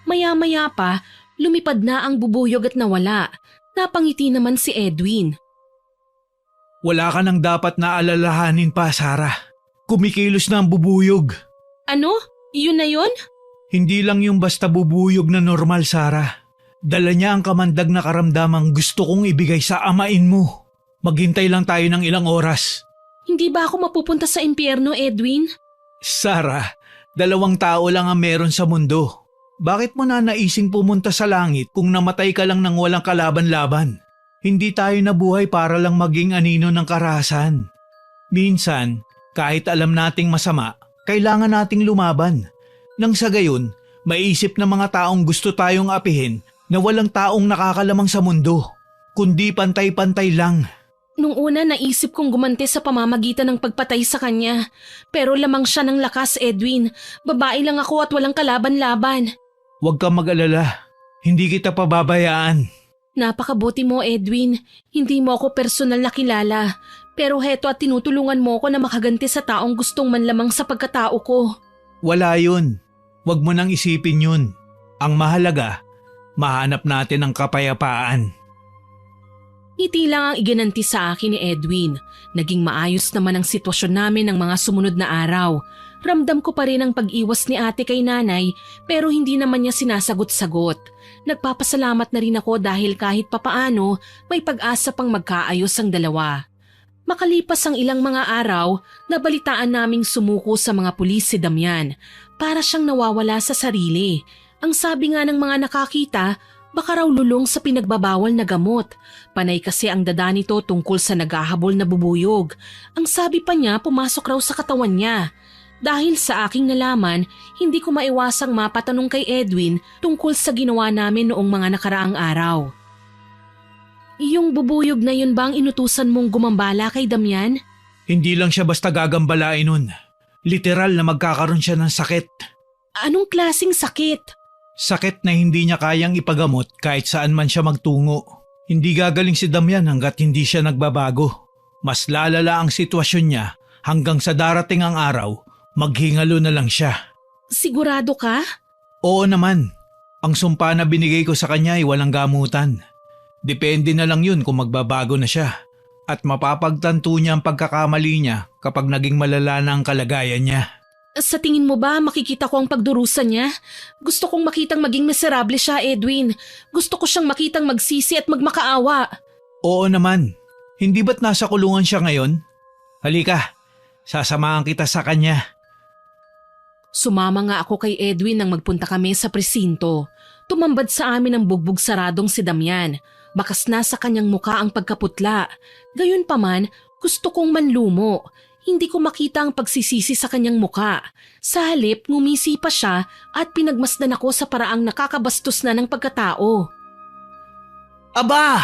Maya-maya pa, lumipad na ang bubuyog at nawala. Napangiti naman si Edwin. Wala ka nang dapat na alalahanin pa, Sarah. Kumikilos na ang bubuyog. Ano? Yun na yun? Hindi lang yung basta bubuyog na normal, Sarah. Dala niya ang kamandag na karamdamang gusto kong ibigay sa amain mo. Maghintay lang tayo ng ilang oras. Hindi ba ako mapupunta sa impyerno, Edwin? Sarah, 2 tao lang ang meron sa mundo. Bakit mo na naising pumunta sa langit kung namatay ka lang ng walang kalaban-laban? Hindi tayo nabuhay para lang maging anino ng karahasan. Minsan, kahit alam nating masama, kailangan nating lumaban. Nang sa gayon, maisip ng mga taong gusto tayong apihin na walang taong nakakalamang sa mundo, kundi pantay-pantay lang. Nung una naisip kong gumanti sa pamamagitan ng pagpatay sa kanya. Pero lamang siya ng lakas, Edwin. Babae lang ako at walang kalaban-laban. Huwag kang mag-alala. Hindi kita pababayaan. Napakabuti mo, Edwin. Hindi mo ako personal na kilala. Pero heto at tinutulungan mo ako na makaganti sa taong gustong manlamang sa pagkatao ko. Wala yun. Huwag mo nang isipin yun. Ang mahalaga, mahanap natin ang kapayapaan. Ngiti lang ang iginanti sa akin ni Edwin. Naging maayos naman ang sitwasyon namin ng mga sumunod na araw. Ramdam ko pa rin ang pag-iwas ni ate kay nanay pero hindi naman niya sinasagot-sagot. Nagpapasalamat na rin ako dahil kahit papaano may pag-asa pang magkaayos ang dalawa. Makalipas ang ilang mga araw, nabalitaan naming sumuko sa mga pulis si Damian. Para siyang nawawala sa sarili. Ang sabi nga ng mga nakakita, baka raw lulong sa pinagbabawal na gamot. Panay kasi ang dada nito tungkol sa naghahabol na bubuyog. Ang sabi pa niya pumasok raw sa katawan niya. Dahil sa aking nalaman, hindi ko maiwasang mapatanong kay Edwin tungkol sa ginawa namin noong mga nakaraang araw. Yung bubuyog na yun ba ang inutusan mong gumambala kay Damian? Hindi lang siya basta gagambalain nun. Literal na magkakaroon siya ng sakit. Anong klasing sakit? Sakit na hindi niya kayang ipagamot kahit saan man siya magtungo. Hindi gagaling si Damian hanggat hindi siya nagbabago. Mas lalala ang sitwasyon niya hanggang sa darating ang araw, maghingalo na lang siya. Sigurado ka? Oo naman. Ang sumpa na binigay ko sa kanya ay walang gamutan. Depende na lang yun kung magbabago na siya. At mapapagtanto niya ang pagkakamali niya kapag naging malala na ang kalagayan niya. Sa tingin mo ba makikita ko ang pagdurusa niya? Gusto kong makitang maging miserable siya, Edwin. Gusto ko siyang makitang magsisi at magmakaawa. Oo naman. Hindi ba't nasa kulungan siya ngayon? Halika, sasamahan kita sa kanya. Sumama nga ako kay Edwin nang magpunta kami sa presinto. Tumambad sa amin ang bugbog saradong si Damian. Bakas na sa kanyang muka ang pagkaputla. Gayunpaman, gusto kong manlumo. Hindi ko makita ang pagsisisi sa kanyang muka. Sa halip, ngumisi pa siya at pinagmasdan ako sa paraang nakakabastos na ng pagkatao. Aba!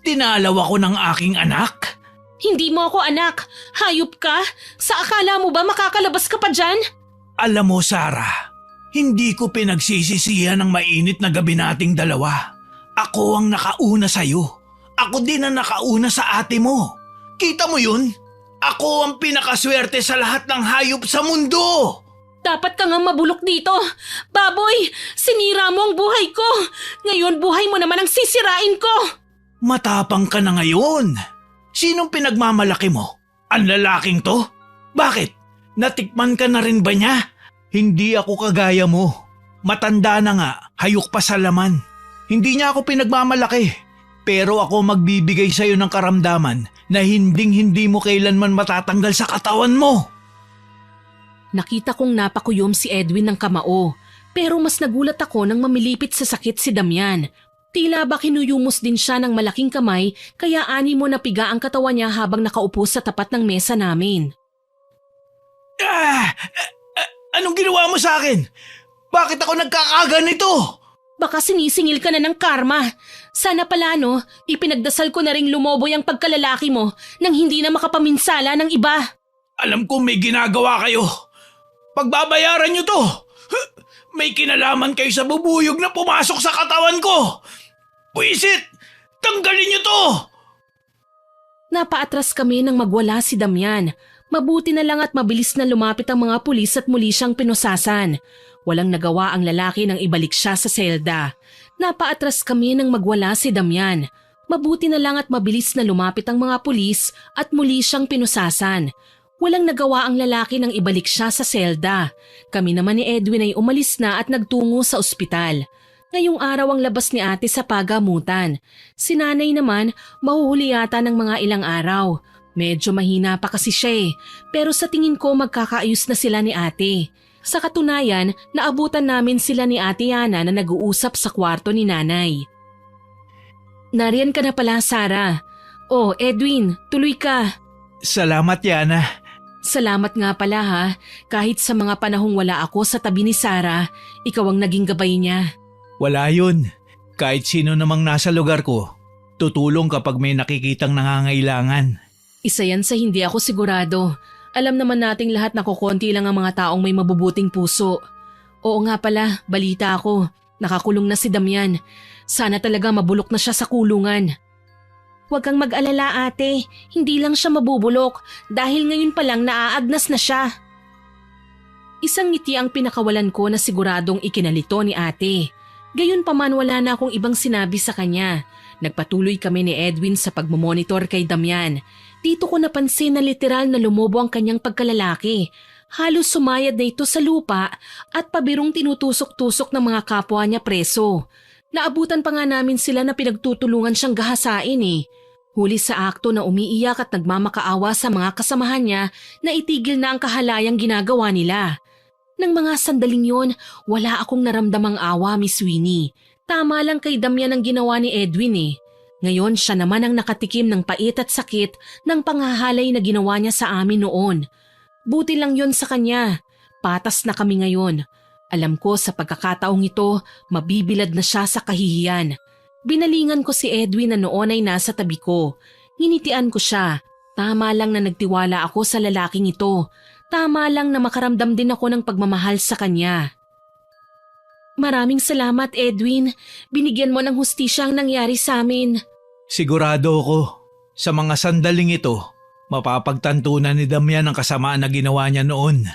Tinalaw ako ng aking anak? Hindi mo ako anak! Hayop ka! Sa akala mo ba makakalabas ka pa dyan? Alam mo, Sarah, hindi ko pinagsisisihan ang mainit na gabi nating dalawa. Ako ang nakauna sa'yo. Ako din ang nakauna sa ate mo. Kita mo yun? Ako ang pinakaswerte sa lahat ng hayop sa mundo! Dapat ka nga mabulok dito. Baboy, sinira mo ang buhay ko. Ngayon buhay mo naman ang sisirain ko. Matapang ka na ngayon. Sinong pinagmamalaki mo? Ang lalaking to? Bakit? Natikman ka na rin ba niya? Hindi ako kagaya mo. Matanda na nga, hayok pa sa laman. Hindi niya ako pinagmamalaki. Pero ako magbibigay sa'yo ng karamdaman na hinding-hindi mo kailanman matatanggal sa katawan mo. Nakita kong napakuyom si Edwin ng kamao. Pero mas nagulat ako nang mamilipit sa sakit si Damian. Tila ba kinuyumos din siya ng malaking kamay kaya ani mo napiga ang katawan niya habang nakaupo sa tapat ng mesa namin. Anong ginawa mo sa akin? Bakit ako nagkakaganito? Baka sinisingil ka na ng karma. Sana pala ipinagdasal ko na ring lumoboy ang pagkalalaki mo nang hindi na makapaminsala ng iba. Alam ko may ginagawa kayo. Pagbabayaran niyo to. May kinalaman kayo sa bubuyog na pumasok sa katawan ko. Puisit! Tanggalin niyo to! Napaatras kami nang magwala si Damian. Mabuti na lang at mabilis na lumapit ang mga pulis at muli siyang pinusasan. Walang nagawa ang lalaki nang ibalik siya sa selda. Napaatras kami nang magwala si Damian. Mabuti na lang at mabilis na lumapit ang mga pulis at muli siyang pinusasan. Walang nagawa ang lalaki nang ibalik siya sa selda. Kami naman ni Edwin ay umalis na at nagtungo sa ospital. Ngayong araw ang labas ni ate sa pagamutan. Si nanay naman mahuhuli yata ng mga ilang araw. Medyo mahina pa kasi siya pero sa tingin ko magkakaayos na sila ni ate. Sa katunayan, naabutan namin sila ni Ate Yana na nag-uusap sa kwarto ni nanay. Nariyan ka na pala, Sarah. Oh, Edwin, tuloy ka. Salamat, Yana. Salamat nga pala ha. Kahit sa mga panahong wala ako sa tabi ni Sarah, ikaw ang naging gabay niya. Wala yun. Kahit sino namang nasa lugar ko, tutulong kapag may nakikitang nangangailangan. Isa yan sa hindi ako sigurado. Alam naman nating lahat na kukonti lang ang mga taong may mabubuting puso. Oo nga pala, balita ako. Nakakulong na si Damian. Sana talaga mabulok na siya sa kulungan. Huwag kang mag-alala ate, hindi lang siya mabubulok dahil ngayon pa lang naaagnas na siya. Isang ngiti ang pinakawalan ko na siguradong ikinalito ni ate. Gayunpaman wala na akong ibang sinabi sa kanya. Nagpatuloy kami ni Edwin sa pagmomonitor kay Damian. Dito ko napansin na literal na lumobo ang kanyang pagkalalaki. Halos sumayad na ito sa lupa at pabirong tinutusok-tusok ng mga kapwa niya preso. Naabutan pa nga namin sila na pinagtutulungan siyang gahasain Huli sa akto na umiiyak at nagmamakaawa sa mga kasamahan niya na itigil na ang kahalayang ginagawa nila. Nang mga sandaling yon, wala akong naramdamang awa, Miss Winnie. Tama lang kay Damian ang ginawa ni Edwin Ngayon siya naman ang nakatikim ng pait at sakit ng panghahalay na ginawa niya sa amin noon. Buti lang yon sa kanya. Patas na kami ngayon. Alam ko sa pagkakataong ito, mabibilad na siya sa kahihiyan. Binalingan ko si Edwin na noon ay nasa tabi ko. Nginitian ko siya. Tama lang na nagtiwala ako sa lalaking ito. Tama lang na makaramdam din ako ng pagmamahal sa kanya. Maraming salamat, Edwin. Binigyan mo ng hustisya ang nangyari sa amin. Sigurado ako, sa mga sandaling ito, mapapagtantunan ni Damian ang kasamaan na ginawa niya noon.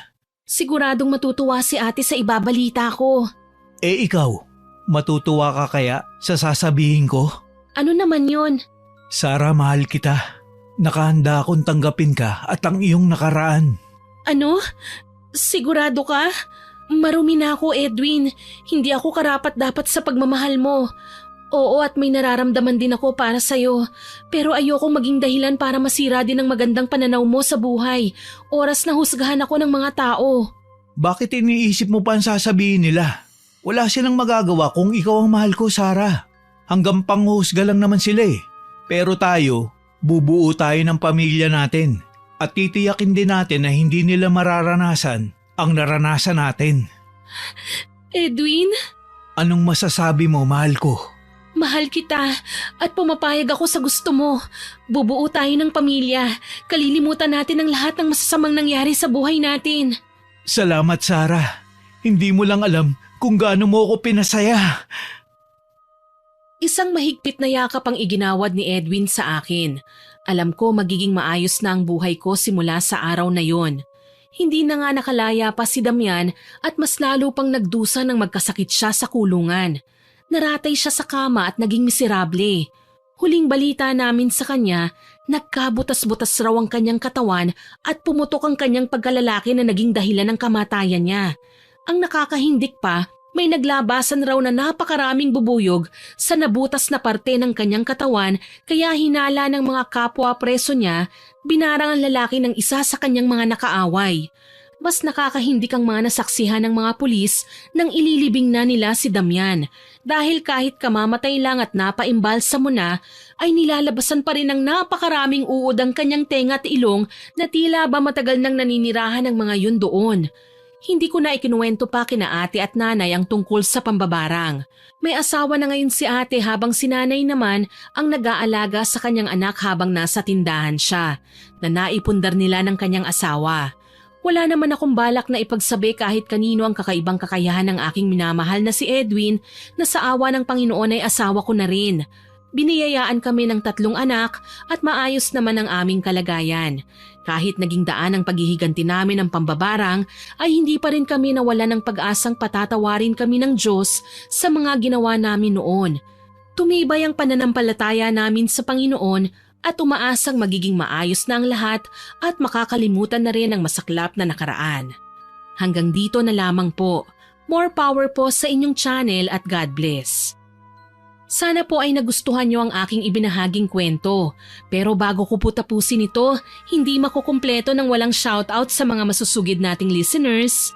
Siguradong matutuwa si ate sa ibabalita ko. Ikaw, matutuwa ka kaya sa sasabihin ko? Ano naman yon? Sarah, mahal kita. Nakahanda akong tanggapin ka at ang iyong nakaraan. Ano? Sigurado ka? Marumi na ako, Edwin. Hindi ako karapat-dapat sa pagmamahal mo. Oo, at may nararamdaman din ako para sa'yo. Pero ayokong maging dahilan para masira din ang magandang pananaw mo sa buhay. Oras na husgahan ako ng mga tao. Bakit iniisip mo pa ang sasabihin nila? Wala silang magagawa kung ikaw ang mahal ko, Sarah. Hanggang panghusga lang naman sila Pero tayo, bubuo tayo ng pamilya natin. At titiyakin din natin na hindi nila mararanasan ang naranasan natin. Edwin? Anong masasabi mo, mahal ko? Mahal kita at pumapayag ako sa gusto mo. Bubuo tayo ng pamilya. Kalilimutan natin ang lahat ng masasamang nangyari sa buhay natin. Salamat, Sarah. Hindi mo lang alam kung gaano mo ako pinasaya. Isang mahigpit na yakap ang iginawad ni Edwin sa akin. Alam ko magiging maayos na ang buhay ko simula sa araw na yon. Hindi na nga nakalaya pa si Damian at mas lalo pang nagdusa nang magkasakit siya sa kulungan. Naratay siya sa kama at naging miserable. Huling balita namin sa kanya, nagkabutas-butas raw ang kanyang katawan at pumutok ang kanyang pagkalalaki na naging dahilan ng kamatayan niya. Ang nakakahindik pa, may naglabasan raw na napakaraming bubuyog sa nabutas na parte ng kanyang katawan kaya hinala ng mga kapwa preso niya, binarang ang lalaki ng isa sa kanyang mga nakaaway. Mas nakakahindik ang mga nasaksihan ng mga pulis nang ililibing na nila si Damian dahil kahit kamamatay lang at napaimbalsa mo na ay nilalabasan pa rin ng napakaraming uod ang kanyang tenga at ilong na tila ba matagal nang naninirahan ng mga yun doon. Hindi ko na ikinuwento pa kina ate at nanay ang tungkol sa pambabarang. May asawa na ngayon si ate habang si nanay naman ang nag-aalaga sa kanyang anak habang nasa tindahan siya na naipundar nila ng kanyang asawa. Wala naman akong balak na ipagsabi kahit kanino ang kakaibang kakayahan ng aking minamahal na si Edwin na sa awa ng Panginoon ay asawa ko na rin. Biniyayaan kami ng 3 anak at maayos naman ang aming kalagayan. Kahit naging daan ang paghihiganti namin ng pambabarang ay hindi pa rin kami nawala ng pag-asang patatawarin kami ng Diyos sa mga ginawa namin noon. Tumibay ang pananampalataya namin sa Panginoon at umaasang magiging maayos na ang lahat at makakalimutan na rin ang masaklap na nakaraan. Hanggang dito na lamang po. More power po sa inyong channel at God bless. Sana po ay nagustuhan niyo ang aking ibinahaging kwento. Pero bago ko po tapusin ito, hindi makukumpleto ng walang shoutout sa mga masusugid nating listeners.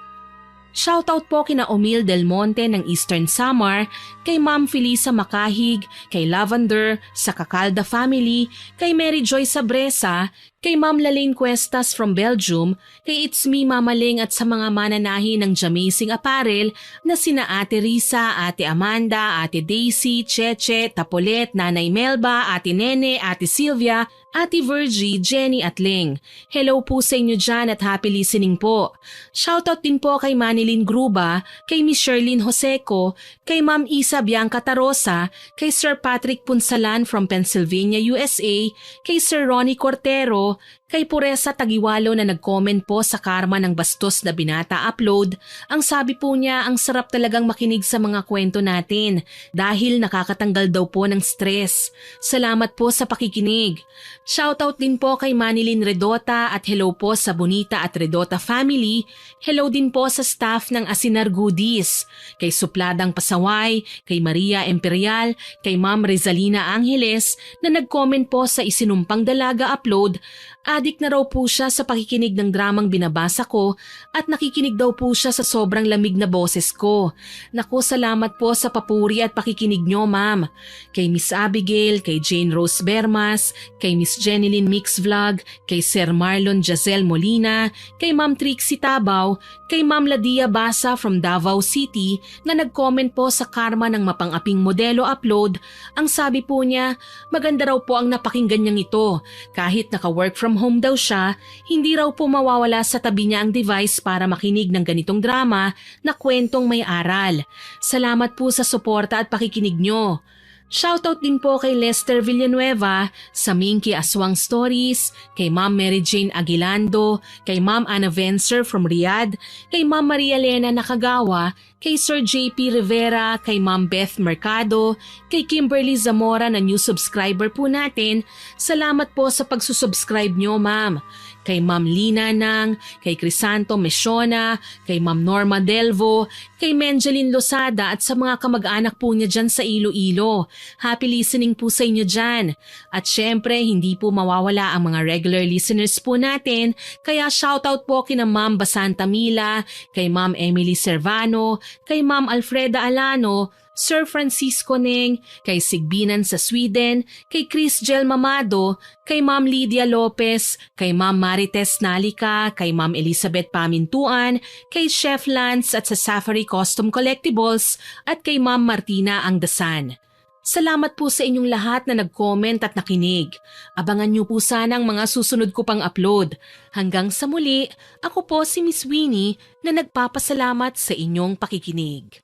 Shoutout po kina Omil Del Monte ng Eastern Samar, kay Ma'am Felisa Makahig, kay Lavender sa Kakalda family, kay Mary Joy Sabresa, kay Ma'am Lalaine Cuestas from Belgium, kay It's Me Mama Ling at sa mga mananahi ng Jamazing Apparel na sina Ate Risa, Ate Amanda, Ate Daisy, Cheche, Tapolet, Nanay Melba, Ate Nene, Ate Sylvia, Ate Virgie, Jenny at Ling. Hello po sa inyo dyan at happy listening po. Shoutout din po kay Manilyn Gruba, kay Miss Sherlyn Joseco, kay Ma'am Isa Bianca Tarosa, kay Sir Patrick Punsalan from Pennsylvania, USA, kay Sir Ronnie Cortero, kay Puresa Tagiwalo na nag-comment po sa Karma ng Bastos na Binata upload. Ang sabi po niya, ang sarap talagang makinig sa mga kwento natin dahil nakakatanggal daw po ng stress. Salamat po sa pakikinig. Shoutout din po kay Manilyn Redota at hello po sa Bonita at Redota family. Hello din po sa staff ng Asinar Goodies, kay Supladang Pasaway, kay Maria Imperial, kay Ma'am Rezalina Angeles na nag-comment po sa Isinumpang Dalaga upload. Adik na raw po siya sa pakikinig ng dramang binabasa ko at nakikinig daw po siya sa sobrang lamig na boses ko. Naku, salamat po sa papuri at pakikinig nyo, ma'am. Kay Miss Abigail, kay Jane Rose Bermas, kay Miss Jenilyn Mix Vlog, kay Sir Marlon Jazel Molina, kay Ma'am Trixie Tabaw, kay Ma'am Ladia Basa from Davao City na nag-comment po sa Karma ng Mapang-aping Modelo upload. Ang sabi po niya, maganda raw po ang napakinggan niyang ito. Kahit naka-work from home daw siya, hindi raw po mawawala sa tabi niya ang device para makinig ng ganitong drama na kwentong may aral. Salamat po sa suporta at pakikinig nyo. Shoutout din po kay Lester Villanueva, sa Minky Aswang Stories, kay Ma'am Mary Jane Aguilando, kay Ma'am Anna Vencer from Riyadh, kay Ma'am Maria Elena Nakagawa, kay Sir JP Rivera, kay Ma'am Beth Mercado, kay Kimberly Zamora na new subscriber po natin. Salamat po sa pagsusubscribe nyo, ma'am. Kay Ma'am Lina Nang, kay Crisanto Mesiona, kay Ma'am Norma Delvo, kay Menjeline Losada at sa mga kamag-anak po niya dyan sa Iloilo. Happy listening po sa inyo dyan. At syempre, hindi po mawawala ang mga regular listeners po natin, kaya shoutout po kina Ma'am Basanta Mila, kay Ma'am Emily Servano, kay Ma'am Alfreda Alano, Sir Francisco Neng, kay Sigbinan sa Sweden, kay Chris Gel Mamado, kay Ma'am Lydia Lopez, kay Ma'am Marites Nalika, kay Ma'am Elizabeth Pamintuan, kay Chef Lance at sa Safari Custom Collectibles at kay Ma'am Martina Angdasan. Salamat po sa inyong lahat na nag-comment at nakinig. Abangan niyo po sana ang mga susunod ko pang upload. Hanggang sa muli, ako po si Miss Winnie na nagpapasalamat sa inyong pakikinig.